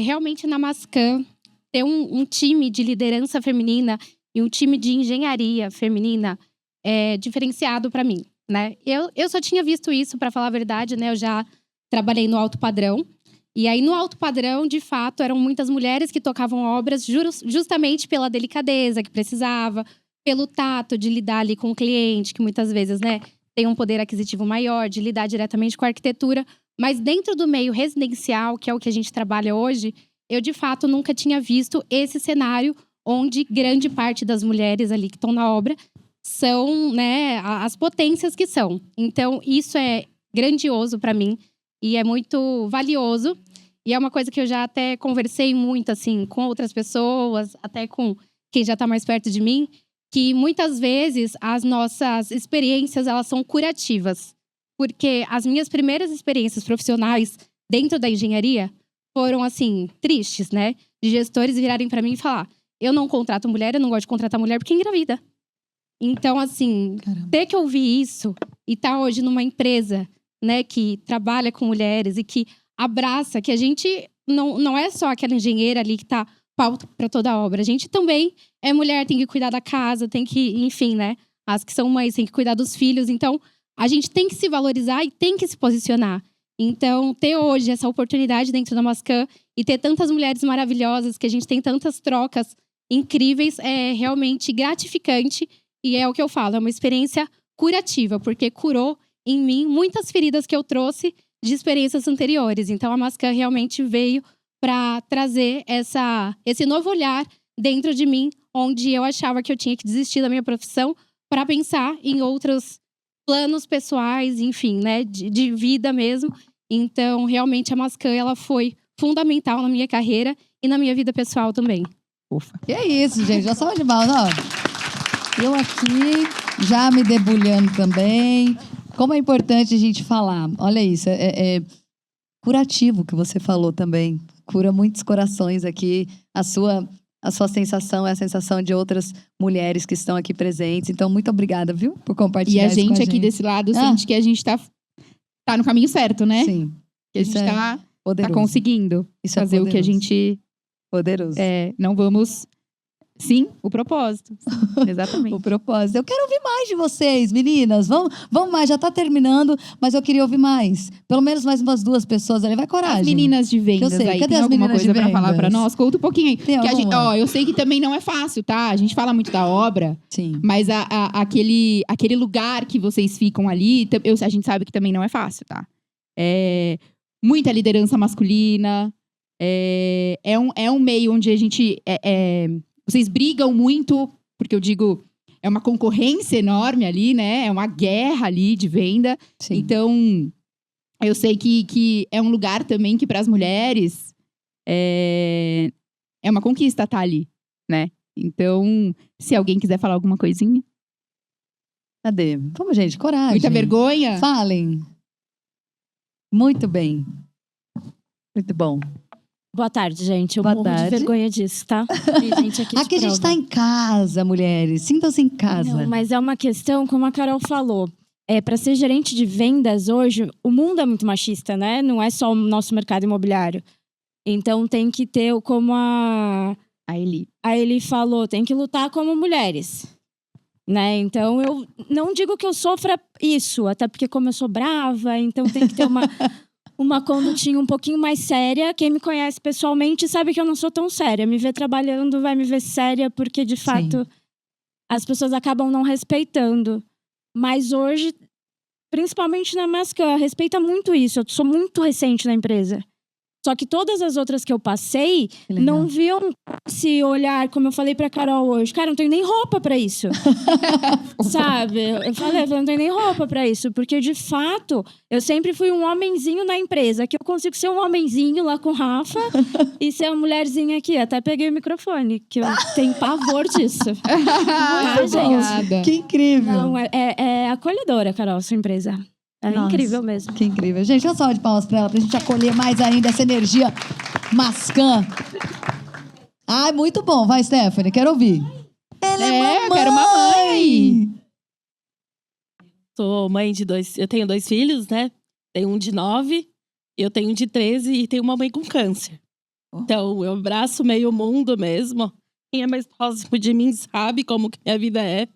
S6: Realmente, na Mascan, ter um time de liderança feminina e um time de engenharia feminina é diferenciado para mim, né? Eu só tinha visto isso, para falar a verdade, né? Eu já trabalhei no alto padrão. E aí, no alto padrão, de fato, eram muitas mulheres que tocavam obras justamente pela delicadeza que precisava, pelo tato de lidar ali com o cliente, que muitas vezes, né, tem um poder aquisitivo maior, de lidar diretamente com a arquitetura. Mas dentro do meio residencial, que é o que a gente trabalha hoje, eu, de fato, nunca tinha visto esse cenário onde grande parte das mulheres ali que estão na obra são, né, as potências que são. Então, isso é grandioso para mim. E é muito valioso. E é uma coisa que eu já até conversei muito, assim, com outras pessoas, até com quem já está mais perto de mim, que muitas vezes as nossas experiências, elas são curativas. Porque as minhas primeiras experiências profissionais dentro da engenharia foram, assim, tristes, né? De gestores virarem para mim e falar: eu não contrato mulher, eu não gosto de contratar mulher porque engravida. Então, assim, ter que ouvir isso e estar hoje numa empresa, né, que trabalha com mulheres e que abraça, que a gente não é só aquela engenheira ali que tá pauta para toda a obra. A gente também é mulher, tem que cuidar da casa, tem que, enfim, né? As que são mães têm que cuidar dos filhos. Então, a gente tem que se valorizar e tem que se posicionar. Então, ter hoje essa oportunidade dentro da Mascan e ter tantas mulheres maravilhosas, que a gente tem tantas trocas incríveis, é realmente gratificante. E é o que eu falo, é uma experiência curativa, porque curou em mim muitas feridas que eu trouxe de experiências anteriores. Então, a Mascan realmente veio para trazer esse novo olhar dentro de mim, onde eu achava que eu tinha que desistir da minha profissão para pensar em outros planos pessoais, enfim, né, de vida mesmo. Então, realmente, a Mascan, ela foi fundamental na minha carreira e na minha vida pessoal também.
S2: Ufa.
S1: Que é isso, gente. Já salva de balde, ó. Eu aqui, já me debulhando também. Como é importante a gente falar. Olha isso, é curativo que você falou também. Cura muitos corações aqui. A sua sensação é a sensação de outras mulheres que estão aqui presentes. Então, muito obrigada, viu? Por compartilhar isso com a gente.
S2: E a gente aqui desse lado sente que a gente tá no caminho certo, né?
S1: Sim.
S2: Que a gente tá
S1: Poderoso.
S2: conseguindo
S1: Isso é
S2: fazer o que a
S1: poderoso.
S2: gente
S1: Poderoso.
S2: não vamos. Sim, o propósito. Exatamente.
S1: O propósito. Eu quero ouvir mais de vocês, meninas. Vamos mais, já tá terminando, mas eu queria ouvir mais. Pelo menos mais umas 2 pessoas ali. Vai coragem.
S2: As meninas de vendas
S1: Que eu sei.
S2: aí,
S1: Cadê
S2: tem
S1: as
S2: alguma
S1: meninas de
S2: coisa pra falar pra
S1: vendas?
S2: nós? Conta um pouquinho aí.
S1: Tem
S2: Que a gente,
S1: alguma?
S2: eu sei que também não é fácil, tá? A gente fala muito da obra,
S1: Sim.
S2: mas aquele lugar que vocês ficam ali, a gente sabe que também não é fácil, tá? Muita liderança masculina. É um meio onde a gente... vocês brigam muito, porque eu digo... É uma concorrência enorme ali, né? É uma guerra ali de venda.
S1: Sim.
S2: Então, eu sei que é um lugar também que para as mulheres é uma conquista estar ali, né? Então, se alguém quiser falar alguma coisinha.
S1: Cadê? Vamos, gente, coragem.
S2: Muita vergonha.
S1: Falem. Muito bem. Muito bom.
S7: Boa tarde, gente. Eu
S1: Boa
S7: morro
S1: tarde.
S7: de vergonha disso, tá? Tem gente aqui de
S1: Aqui a gente
S7: prova.
S1: tá em casa, mulheres. Sintam-se em casa.
S7: Não, mas é uma questão, como a Carol falou. Para ser gerente de vendas hoje, o mundo é muito machista, né? Não é só o nosso mercado imobiliário. Então tem que ter, como a Eli falou, tem que lutar como mulheres. Né? Então eu não digo que eu sofra isso, até porque como eu sou brava, então tem que ter uma condutinha um pouquinho mais séria. Quem me conhece pessoalmente sabe que eu não sou tão séria. Me ver trabalhando vai me ver séria, porque de fato as pessoas acabam não respeitando. Mas hoje, principalmente na Mascan, respeita muito isso. Eu sou muito recente na empresa. Só que todas as outras que eu passei
S1: Que legal.
S7: não viam esse olhar, como eu falei pra Carol hoje. Cara, eu não tenho nem roupa pra isso. Sabe? Eu falei, não tenho nem roupa pra isso. Porque, de fato, eu sempre fui um homenzinho na empresa. Que eu consigo ser um homenzinho lá com o Rafa e ser uma mulherzinha aqui. Até peguei o microfone, que eu tenho pavor disso. Tá, gente?
S2: Obrigada.
S1: Que incrível.
S7: Não, é acolhedora, Carol, sua empresa. É
S1: Nossa.
S7: incrível mesmo.
S1: Que incrível. Gente, uma salva de palmas pra ela, pra gente acolher mais ainda essa energia Mascan. Ai, muito bom. Vai, Stephanie, quero ouvir. Ela é
S2: eu quero uma mãe.
S8: Sou mãe de 2. Eu tenho 2 filhos, né? Tenho um de 9, eu tenho um de 13 e tenho uma mãe com câncer. Então, eu abraço meio mundo mesmo. Quem é mais próximo de mim sabe como que minha vida é.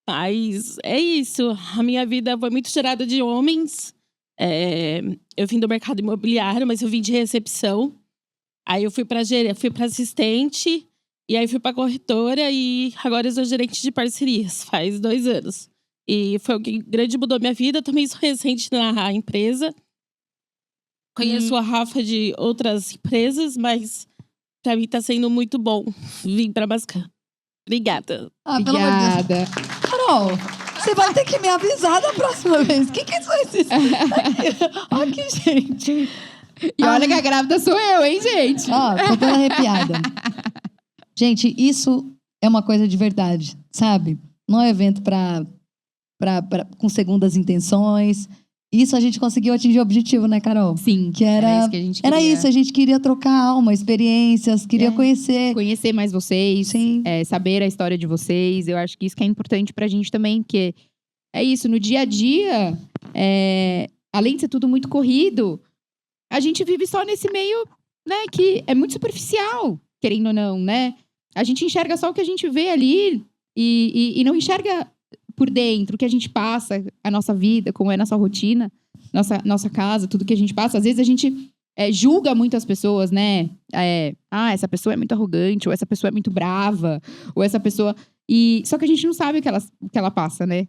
S8: Mas é isso. A minha vida foi muito gerada de homens. Eu vim do mercado imobiliário, mas eu vim de recepção. Aí eu fui para assistente. E aí fui para corretora. E agora eu sou gerente de parcerias. Faz 2 anos. E foi o que grande mudou minha vida. Também sou recente na empresa. Conheço a Rafa de outras empresas, mas para mim tá sendo muito bom vir para Mascan. Obrigada.
S1: Ah, pelo amor de Deus.
S2: Obrigada.
S1: Carol, você vai ter que me avisar da próxima vez. O que são esses... Aqui, gente.
S2: E olha que a grávida sou eu, hein, gente?
S1: Ó, tô toda arrepiada. Gente, isso é uma coisa de verdade, sabe? Não é evento com segundas intenções. Isso a gente conseguiu atingir o objetivo, né, Carol?
S2: Sim,
S1: Que era
S2: isso que a gente queria.
S1: Era isso, a gente queria trocar alma, experiências, queria conhecer.
S2: Conhecer mais vocês,
S1: Sim.
S2: saber a história de vocês. Eu acho que isso que é importante pra gente também, porque é isso, no dia a dia, além de ser tudo muito corrido, a gente vive só nesse meio, né, que é muito superficial, querendo ou não, né? A gente enxerga só o que a gente vê ali e não enxerga por dentro o que a gente passa, a nossa vida, como é a nossa rotina, nossa casa, tudo que a gente passa. Às vezes a gente julga muito as pessoas, né? Essa pessoa é muito arrogante, ou essa pessoa é muito brava, ou essa pessoa... Só que a gente não sabe o que ela passa, né?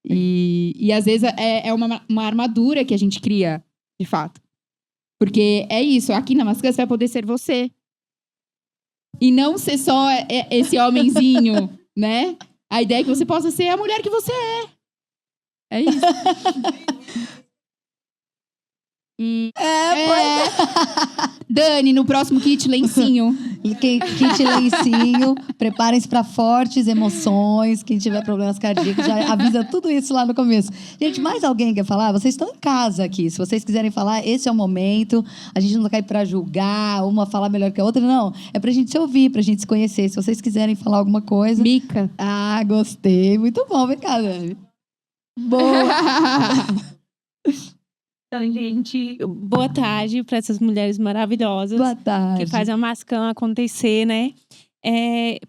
S2: E às vezes é uma armadura que a gente cria, de fato. Porque é isso, aqui na Mascan você vai poder ser você. E não ser só esse homenzinho, né? A ideia é que você possa ser a mulher que você é. É isso. Dani, no próximo kit, lencinho.
S1: Kit lencinho, preparem-se para fortes emoções. Quem tiver problemas cardíacos, já avisa tudo isso lá no começo. Gente, mais alguém quer falar? Vocês estão em casa aqui. Se vocês quiserem falar, esse é o momento. A gente não tá aí para julgar, uma falar melhor que a outra, não. É pra gente se ouvir, pra gente se conhecer. Se vocês quiserem falar alguma coisa.
S2: Mica.
S1: Ah, gostei. Muito bom, vem cá, Dani. Boa.
S3: Então, gente,
S5: Boa tarde para essas mulheres maravilhosas
S1: Boa tarde.
S5: que fazem a Mascam acontecer, né?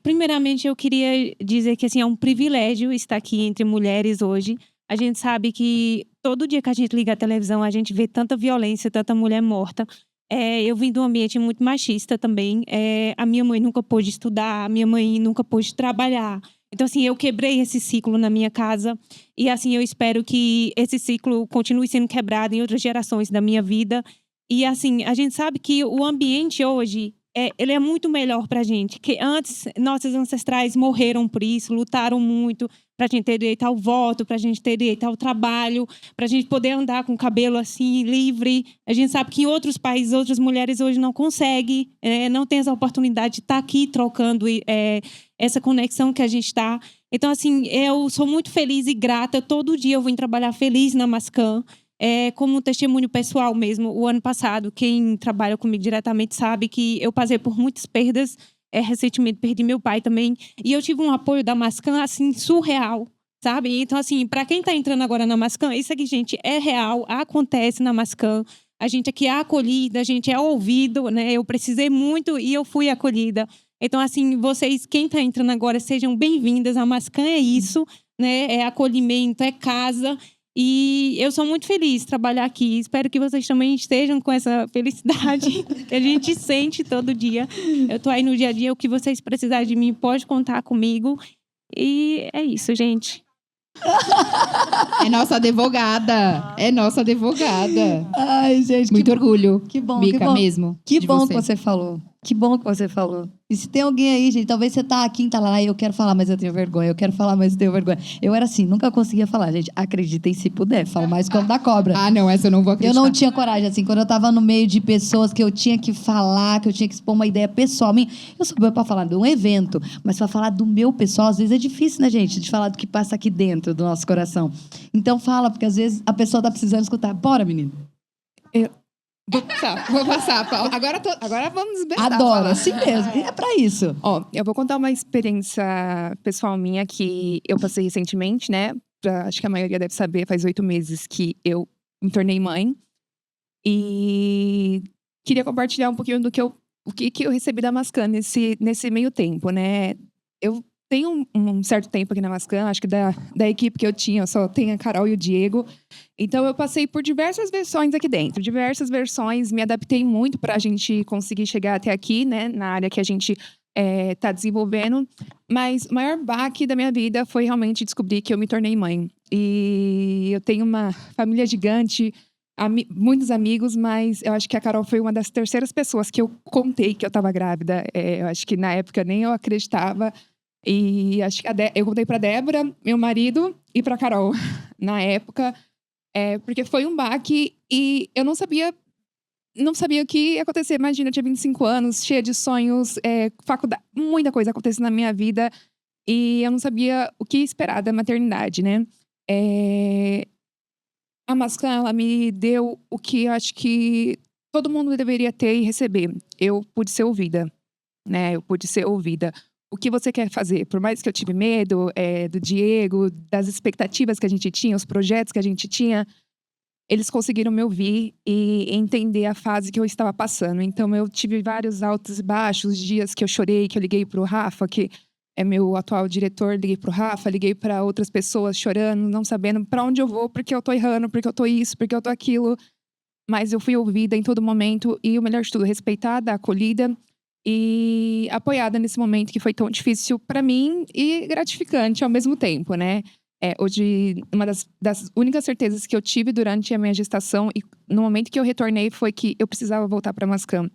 S5: Primeiramente, eu queria dizer que assim, é um privilégio estar aqui entre mulheres hoje. A gente sabe que todo dia que a gente liga a televisão, a gente vê tanta violência, tanta mulher morta. Eu vim de um ambiente muito machista também. A minha mãe nunca pôde estudar, a minha mãe nunca pôde trabalhar. Então, assim, eu quebrei esse ciclo na minha casa. E, assim, eu espero que esse ciclo continue sendo quebrado em outras gerações da minha vida. E, assim, a gente sabe que o ambiente hoje, ele é muito melhor pra gente. Que antes, nossos ancestrais morreram por isso, lutaram muito pra gente ter direito ao voto, pra gente ter direito ao trabalho, pra gente poder andar com o cabelo, assim, livre. A gente sabe que em outros países, outras mulheres hoje não conseguem, não têm essa oportunidade de estar aqui trocando essa conexão que a gente está. Então, assim, eu sou muito feliz e grata. Todo dia eu vim trabalhar feliz na Mascam. Como um testemunho pessoal mesmo. O ano passado, quem trabalha comigo diretamente sabe que eu passei por muitas perdas. Recentemente perdi meu pai também. E eu tive um apoio da Mascam, assim, surreal, sabe? Então, assim, para quem está entrando agora na Mascam, isso aqui, gente, é real, acontece na Mascam. A gente aqui é acolhida, a gente é ouvido, né? Eu precisei muito e eu fui acolhida. Então, assim, vocês, quem está entrando agora, sejam bem-vindas. A Mascam é isso, né? É acolhimento, é casa. E eu sou muito feliz de trabalhar aqui. Espero que vocês também estejam com essa felicidade que a gente sente todo dia. Eu tô aí no dia a dia. O que vocês precisarem de mim, pode contar comigo. E é isso, gente.
S2: É nossa advogada. É nossa advogada.
S1: Ai, gente,
S2: Muito orgulho,
S1: que bom,
S2: Mica,
S1: que bom.
S2: mesmo.
S1: Que
S2: de
S1: bom que você falou. Que bom que você falou. E se tem alguém aí, gente, talvez você tá aqui e tá lá, eu quero falar, mas eu tenho vergonha. Eu quero falar, mas eu tenho vergonha. Eu era assim, nunca conseguia falar, gente. Acreditem se puder. Falo mais como da cobra.
S2: Ah, não, essa eu não vou
S1: Eu
S2: acreditar.
S1: não tinha coragem, assim, quando eu tava no meio de pessoas que eu tinha que falar, que eu tinha que expor uma ideia pessoal minha. Eu sou boa pra falar de um evento, mas pra falar do meu pessoal, às vezes é difícil, né, gente? De falar do que passa aqui dentro do nosso coração. Então fala, porque às vezes a pessoa tá precisando escutar. Bora, menino.
S2: Vou passar, Paulo. Agora vamos desbestar.
S1: Adoro, assim mesmo. E é pra isso.
S9: Ó, eu vou contar uma experiência pessoal minha que eu passei recentemente, né? Acho que a maioria deve saber, faz 8 meses que eu me tornei mãe. E queria compartilhar um pouquinho o que eu recebi da Mascam nesse meio tempo, né? Eu tenho um certo tempo aqui na Mascam, acho que da equipe que eu tinha, só tem a Carol e o Diego. Então, eu passei por diversas versões aqui dentro, diversas versões, me adaptei muito para a gente conseguir chegar até aqui, né, na área que a gente está desenvolvendo. Mas o maior baque da minha vida foi realmente descobrir que eu me tornei mãe. E eu tenho uma família gigante, muitos amigos, mas eu acho que a Carol foi uma das terceiras pessoas que eu contei que eu estava grávida. Eu acho que na época nem eu acreditava. E acho que eu contei para Débora, meu marido, e para Carol na época. Porque foi um baque e eu não sabia o que ia acontecer. Imagina, eu tinha 25 anos, cheia de sonhos, faculdade, muita coisa acontecendo na minha vida. E eu não sabia o que esperar da maternidade, né? A Mascam, ela me deu o que eu acho que todo mundo deveria ter e receber. Eu pude ser ouvida, né? Eu pude ser ouvida. O que você quer fazer? Por mais que eu tive medo do Diego, das expectativas que a gente tinha, os projetos que a gente tinha, eles conseguiram me ouvir e entender a fase que eu estava passando. Então, eu tive vários altos e baixos, dias que eu chorei, que eu liguei pro Rafa, que é meu atual diretor, liguei pro Rafa, liguei para outras pessoas chorando, não sabendo para onde eu vou, porque eu tô errando, porque eu tô isso, porque eu tô aquilo. Mas eu fui ouvida em todo momento e, o melhor de tudo, respeitada, acolhida e apoiada nesse momento que foi tão difícil para mim e gratificante ao mesmo tempo, né? Hoje, uma das únicas certezas que eu tive durante a minha gestação e no momento que eu retornei foi que eu precisava voltar para a Mascam.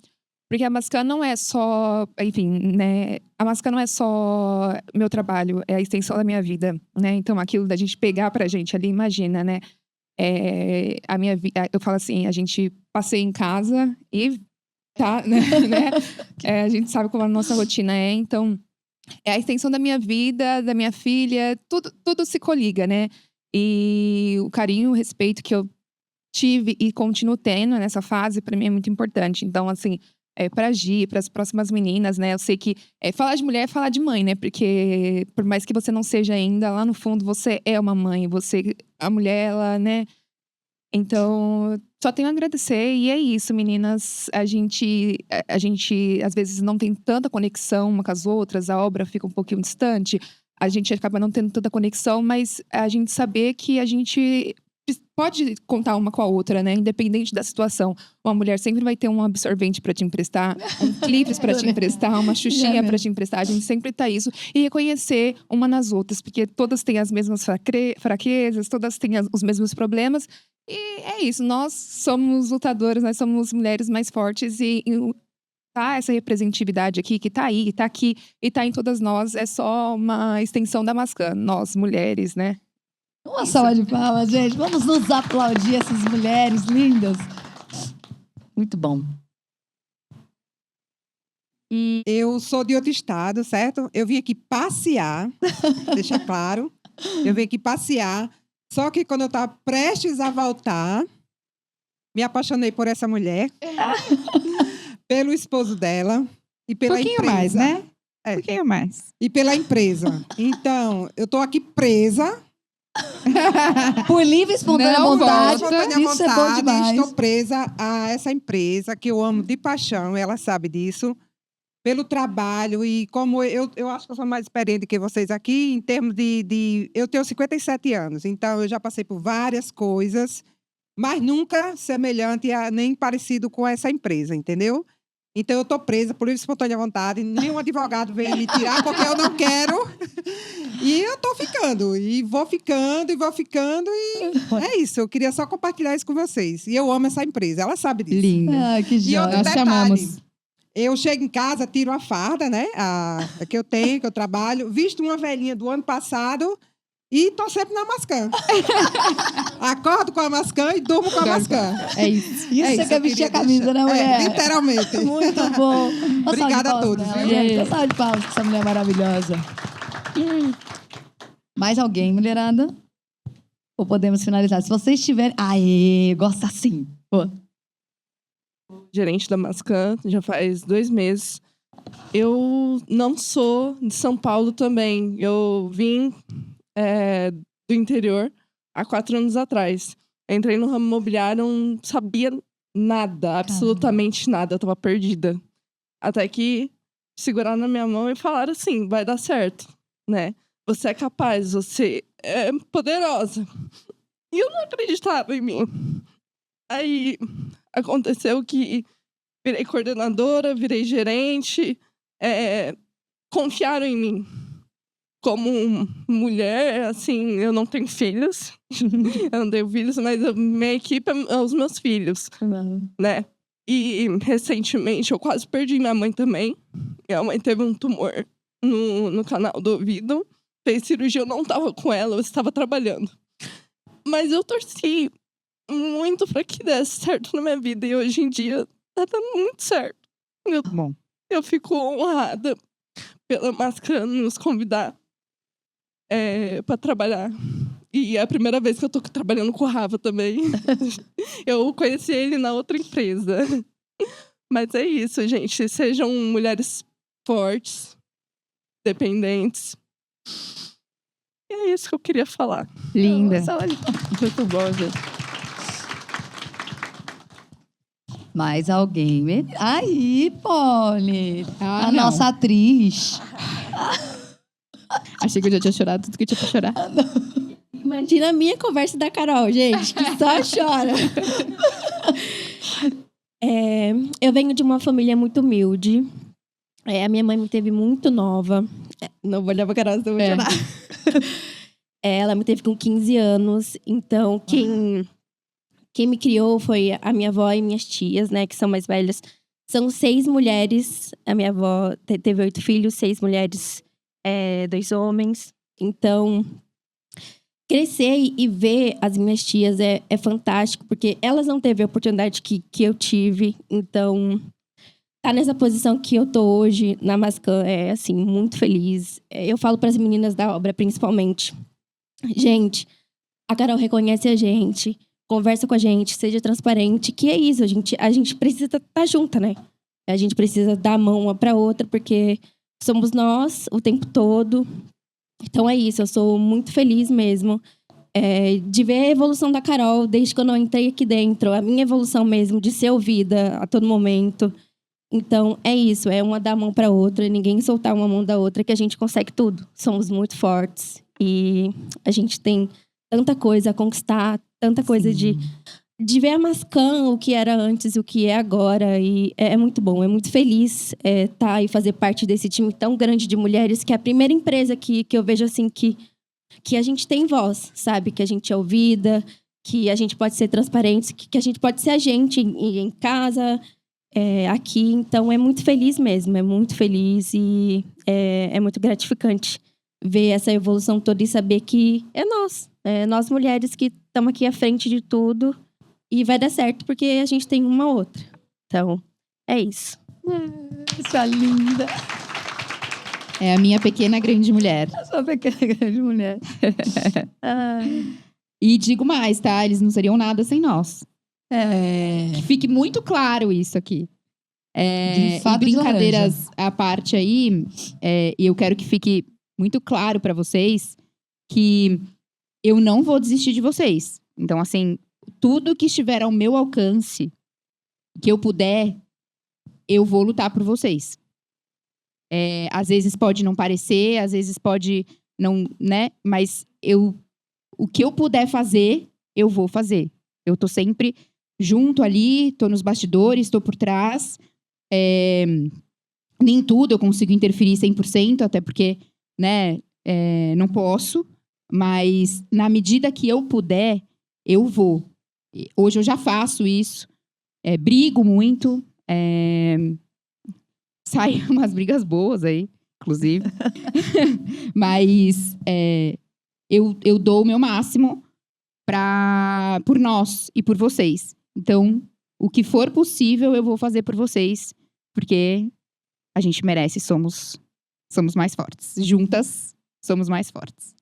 S9: Porque a Mascam não é só, enfim, né? A Mascam não é só meu trabalho, é a extensão da minha vida, né? Então, aquilo da gente pegar pra gente ali, imagina, né? A minha vida, eu falo assim, a gente passei em casa e tá, né? A gente sabe como a nossa rotina é, então é a extensão da minha vida, da minha filha, tudo se coliga, né? E o carinho, o respeito que eu tive e continuo tendo nessa fase, pra mim é muito importante. Então, assim, pra Gi, pras próximas meninas, né? Eu sei que falar de mulher é falar de mãe, né? Porque por mais que você não seja ainda, lá no fundo você é uma mãe. A mulher, ela, né? Então, só tenho a agradecer e é isso, meninas. A gente às vezes não tem tanta conexão uma com as outras, a obra fica um pouquinho distante, a gente acaba não tendo tanta conexão, mas a gente saber que a gente pode contar uma com a outra, né? Independente da situação. Uma mulher sempre vai ter um absorvente para te emprestar, um clipes para te emprestar, uma xuxinha para te emprestar. A gente sempre tá isso. E reconhecer uma nas outras, porque todas têm as mesmas fraquezas, todas têm os mesmos problemas. E é isso, nós somos lutadoras, nós somos mulheres mais fortes e tá essa representatividade aqui, que tá aí, tá aqui e tá em todas nós, é só uma extensão da Mascan, nós mulheres, né?
S1: Uma salva de palmas, gente. Vamos nos aplaudir essas mulheres lindas. Muito bom.
S4: Eu sou de outro estado, certo? Eu vim aqui passear, deixa claro. Eu vim aqui passear. Só que quando eu estava prestes a voltar, me apaixonei por essa mulher, pelo esposo dela e pela
S10: pouquinho
S4: empresa.
S10: mais, né?
S4: É.
S10: Um pouquinho mais.
S4: E pela empresa. Então, eu estou aqui presa.
S1: Por livre e espontânea
S9: Não
S1: vontade.
S4: Espontânea
S1: Isso é bom demais.
S4: estou presa a essa empresa que eu amo de paixão, ela sabe disso. Pelo trabalho e como eu acho que eu sou mais experiente que vocês aqui em termos de... Eu tenho 57 anos, então eu já passei por várias coisas, mas nunca semelhante nem parecido com essa empresa, entendeu? Então eu estou presa por livre e espontânea vontade, nenhum advogado vem me tirar porque eu não quero. E eu estou ficando, e vou ficando, e é isso. Eu queria só compartilhar isso com vocês. E eu amo essa empresa, ela sabe disso.
S1: Linda. Ah, que
S4: E
S1: joia.
S4: outro
S2: Nós
S4: detalhe,
S2: chamamos.
S4: eu chego em casa, tiro a farda, né? A que eu tenho, que eu trabalho, visto uma velhinha do ano passado e tô sempre na Mascan. Acordo com a Mascan e durmo com a Mascan.
S2: É isso.
S1: Isso você quer vestir a camisa, né, mulher?
S4: Literalmente.
S1: Muito bom. Uma salva de
S4: Obrigada a
S1: palmas
S4: todos,
S1: pra ela,
S4: viu?
S1: gente. Uma salva de palmas pra essa mulher maravilhosa. Mais alguém, mulherada? Ou podemos finalizar? Se vocês tiverem... Aê, gosta assim. Pô.
S11: Gerente da Mascan, já faz 2 meses. Eu não sou de São Paulo também. Eu vim do interior há 4 anos atrás. Entrei no ramo imobiliário, não sabia nada, absolutamente nada. Eu tava perdida. Até que seguraram na minha mão e falaram assim, vai dar certo, né? Você é capaz, você é poderosa. E eu não acreditava em mim. Aí aconteceu que virei coordenadora, virei gerente, confiaram em mim. Como mulher, assim, eu não tenho filhos, eu não tenho filhos, mas minha equipe é os meus filhos, né? E recentemente eu quase perdi minha mãe também. Minha mãe teve um tumor no canal do ouvido, fez cirurgia, eu não estava com ela, eu estava trabalhando. Mas eu torci muito para que desse certo na minha vida. E hoje em dia tá dando muito certo. Eu fico honrada pela Mascan nos convidar para trabalhar. E é a primeira vez que eu tô trabalhando com o Rafa também. Eu conheci ele na outra empresa. Mas é isso, gente. Sejam mulheres fortes, dependentes. E é isso que eu queria falar.
S2: Linda.
S11: Muito bom, gente.
S1: Mais alguém? Aí, Polly!
S2: Ah,
S1: a
S2: não.
S1: nossa atriz.
S2: Achei que eu já tinha chorado tudo que eu tinha pra chorar.
S12: Imagina a minha conversa da Carol, gente, que só chora. Eu venho de uma família muito humilde. A minha mãe me teve muito nova. Não vou olhar pra Carol, senão eu vou chorar. Ela me teve com 15 anos. Então, quem me criou foi a minha avó e minhas tias, né? Que são mais velhas. São 6 mulheres. A minha avó teve 8 filhos, 6 mulheres, 2 homens. Então, crescer e ver as minhas tias é fantástico. Porque elas não teve a oportunidade que eu tive. Então, tá nessa posição que eu tô hoje na Mascan é, assim, muito feliz. Eu falo para as meninas da obra, principalmente. Gente, a Carol reconhece a gente, conversa com a gente, seja transparente, que é isso, a gente precisa estar junta, né? A gente precisa dar a mão uma para outra, porque somos nós o tempo todo. Então é isso, eu sou muito feliz mesmo. de ver a evolução da Carol desde quando eu entrei aqui dentro, a minha evolução mesmo, de ser ouvida a todo momento. Então, é isso, é uma dar a mão para outra, ninguém soltar uma mão da outra, que a gente consegue tudo. Somos muito fortes e a gente tem tanta coisa a conquistar, tanta coisa de ver a Mascan, o que era antes e o que é agora. E é muito bom, é muito feliz estar e fazer parte desse time tão grande de mulheres, que é a primeira empresa que eu vejo assim que a gente tem voz, sabe? Que a gente é ouvida, que a gente pode ser transparente, que a gente pode ser a gente em casa, aqui. Então, é muito feliz mesmo, é muito feliz e é muito gratificante ver essa evolução toda e saber que nós mulheres que estamos aqui à frente de tudo e vai dar certo porque a gente tem uma outra. Então, é isso.
S1: Sua linda.
S2: É a minha pequena grande mulher.
S1: A sua pequena grande mulher.
S2: E digo mais, tá? Eles não seriam nada sem nós. Que fique muito claro isso aqui.
S1: De fato,
S2: e brincadeiras à parte aí, eu quero que fique muito claro pra vocês que eu não vou desistir de vocês. Então, assim, tudo que estiver ao meu alcance, que eu puder, eu vou lutar por vocês. Às vezes pode não parecer, às vezes pode não, né? Mas o que eu puder fazer, eu vou fazer. Eu tô sempre junto ali, tô nos bastidores, tô por trás. Nem tudo eu consigo interferir 100%, até porque, né, não posso. Mas na medida que eu puder, eu vou. Hoje eu já faço isso. Brigo muito. Saem umas brigas boas aí, inclusive. Mas eu dou o meu máximo por nós e por vocês. Então, o que for possível, eu vou fazer por vocês. Porque a gente merece, somos mais fortes. Juntas, somos mais fortes.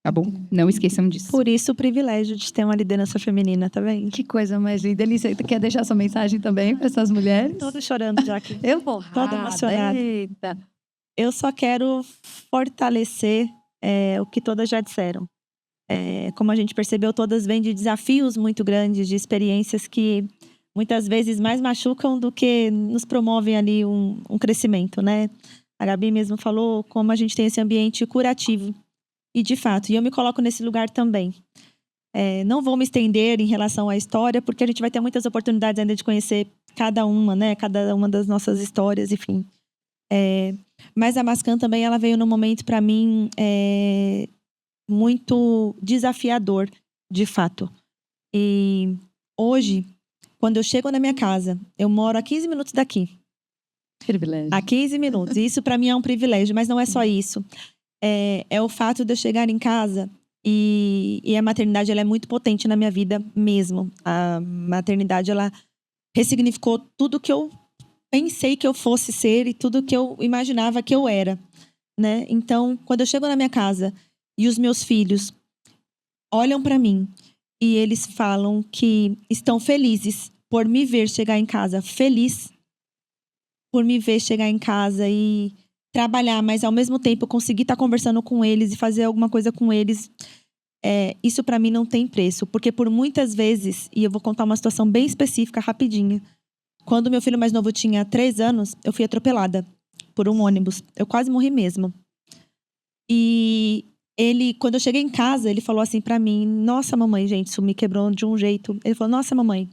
S2: Tá bom? Não esqueçam disso.
S3: Por isso o privilégio de ter uma liderança feminina, tá vendo?
S1: Que coisa mais linda. Elisa, tu quer deixar sua mensagem também para essas mulheres?
S3: Toda chorando já aqui.
S1: Eu vou.
S3: Toda emocionada.
S1: Eita.
S3: Eu só quero fortalecer o que todas já disseram. Como a gente percebeu, todas vêm de desafios muito grandes, de experiências que muitas vezes mais machucam do que nos promovem ali um crescimento, né? A Gabi mesmo falou como a gente tem esse ambiente curativo. E de fato, eu me coloco nesse lugar também. Não vou me estender em relação à história, porque a gente vai ter muitas oportunidades ainda de conhecer cada uma, né? Cada uma das nossas histórias, enfim. Mas a Mascan também, ela veio num momento, para mim, muito desafiador, de fato. E hoje, quando eu chego na minha casa, eu moro a 15 minutos daqui.
S1: Privilégio.
S3: A 15 minutos. E isso, para mim, é um privilégio, mas não é só isso. É o fato de eu chegar em casa e a maternidade, ela é muito potente na minha vida mesmo. A maternidade, ela ressignificou tudo que eu pensei que eu fosse ser e tudo que eu imaginava que eu era, né? Então, quando eu chego na minha casa e os meus filhos olham para mim e eles falam que estão felizes por me ver chegar em casa feliz, por me ver chegar em casa e trabalhar, mas ao mesmo tempo conseguir estar conversando com eles e fazer alguma coisa com eles, isso para mim não tem preço. Porque por muitas vezes, e eu vou contar uma situação bem específica, rapidinho. Quando meu filho mais novo tinha 3 anos, eu fui atropelada por um ônibus. Eu quase morri mesmo. E ele, quando eu cheguei em casa, ele falou assim pra mim: nossa, mamãe, gente, isso me quebrou de um jeito. Ele falou: nossa, mamãe,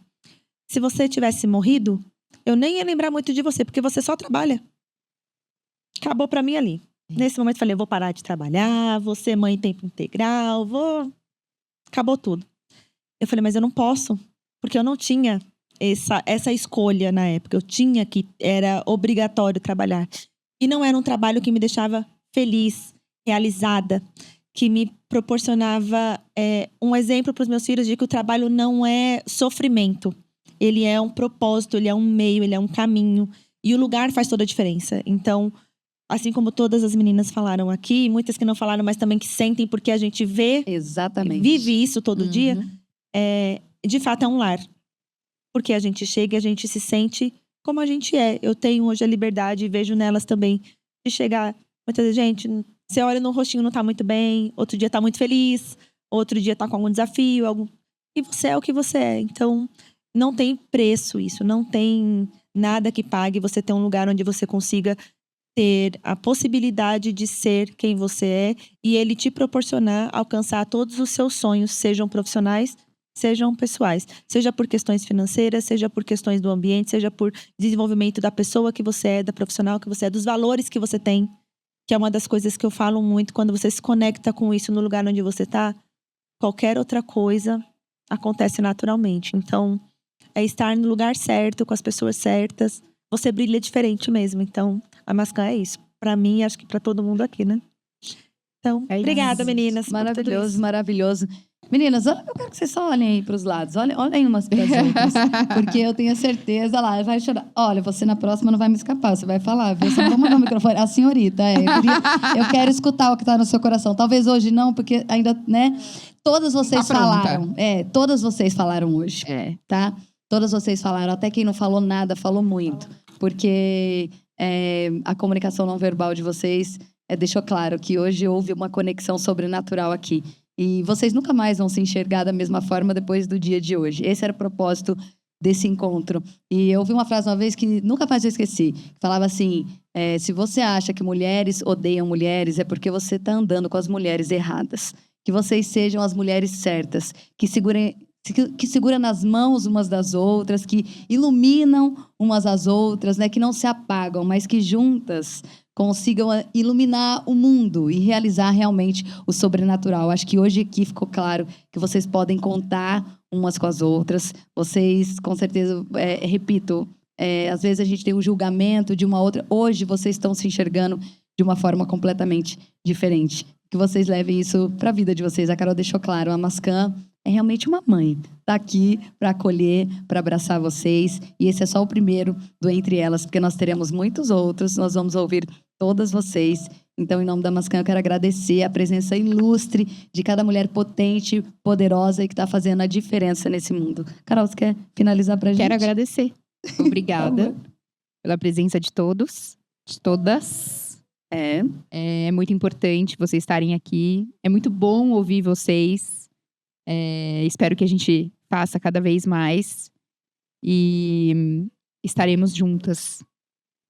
S3: se você tivesse morrido, eu nem ia lembrar muito de você, porque você só trabalha. Acabou pra mim ali. Nesse momento eu falei: eu vou parar de trabalhar, vou ser mãe em tempo integral, acabou tudo. Eu falei: mas eu não posso, porque eu não tinha essa escolha na época. Eu tinha era obrigatório trabalhar. E não era um trabalho que me deixava feliz, realizada, que me proporcionava um exemplo para os meus filhos de que o trabalho não é sofrimento. Ele é um propósito, ele é um meio, ele é um caminho. E o lugar faz toda a diferença. Então, assim como todas as meninas falaram aqui, muitas que não falaram, mas também que sentem, porque a gente vive isso todo dia, de fato é um lar. Porque a gente chega e a gente se sente como a gente é. Eu tenho hoje a liberdade, e vejo nelas também, de chegar. Muitas vezes, gente, você olha no rostinho, não tá muito bem, outro dia tá muito feliz, outro dia tá com algum desafio, e você é o que você é. Então, não tem preço isso, não tem nada que pague você ter um lugar onde você consiga ter a possibilidade de ser quem você é e ele te proporcionar alcançar todos os seus sonhos, sejam profissionais, sejam pessoais. Seja por questões financeiras, seja por questões do ambiente, seja por desenvolvimento da pessoa que você é, da profissional que você é, dos valores que você tem, que é uma das coisas que eu falo muito. Quando você se conecta com isso no lugar onde você tá, qualquer outra coisa acontece naturalmente. Então, é estar no lugar certo, com as pessoas certas. Você brilha diferente mesmo. Então, a Mascan é isso. Pra mim, acho que pra todo mundo aqui, né? Então, obrigada, meninas. por tudo
S1: Maravilhoso,
S3: isso.
S1: maravilhoso. Meninas, eu quero que vocês só olhem aí pros lados. Olhem umas pras outras. Porque eu tenho certeza, lá, vai chorar. Olha, você na próxima não vai me escapar. Você vai falar, viu? Você não vai mandar o microfone. A senhorita, eu quero escutar o que tá no seu coração. Talvez hoje não, porque ainda, né? Todas vocês
S9: Tá pronta.
S1: falaram. Todas vocês falaram hoje. Tá? Todas vocês falaram. Até quem não falou nada, falou muito. Porque a comunicação não verbal de vocês deixou claro que hoje houve uma conexão sobrenatural aqui. E vocês nunca mais vão se enxergar da mesma forma depois do dia de hoje. Esse era o propósito desse encontro. E eu ouvi uma frase uma vez que nunca mais eu esqueci. Que falava assim, se você acha que mulheres odeiam mulheres, é porque você está andando com as mulheres erradas. Que vocês sejam as mulheres certas, que seguram nas mãos umas das outras, que iluminam umas às outras, né? Que não se apagam, mas que juntas consigam iluminar o mundo e realizar realmente o sobrenatural. Acho que hoje aqui ficou claro que vocês podem contar umas com as outras. Vocês, com certeza, repito, às vezes a gente tem um julgamento de uma outra. Hoje vocês estão se enxergando de uma forma completamente diferente. Que vocês levem isso para a vida de vocês. A Carol deixou claro, a Mascan é realmente uma mãe. Está aqui para acolher, para abraçar vocês. E esse é só o primeiro do Entre Elas, porque nós teremos muitos outros. Nós vamos ouvir todas vocês. Então, em nome da Mascan, eu quero agradecer a presença ilustre de cada mulher potente, poderosa e que está fazendo a diferença nesse mundo. Carol, você quer finalizar para a gente?
S2: Quero agradecer. Obrigada pela presença de todos, de todas. É muito importante vocês estarem aqui. É muito bom ouvir vocês. Espero que a gente faça cada vez mais. E estaremos juntas.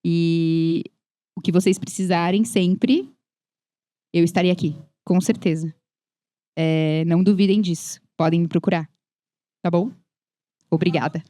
S2: E o que vocês precisarem sempre, eu estarei aqui, com certeza. Não duvidem disso. Podem me procurar. Tá bom? Obrigada.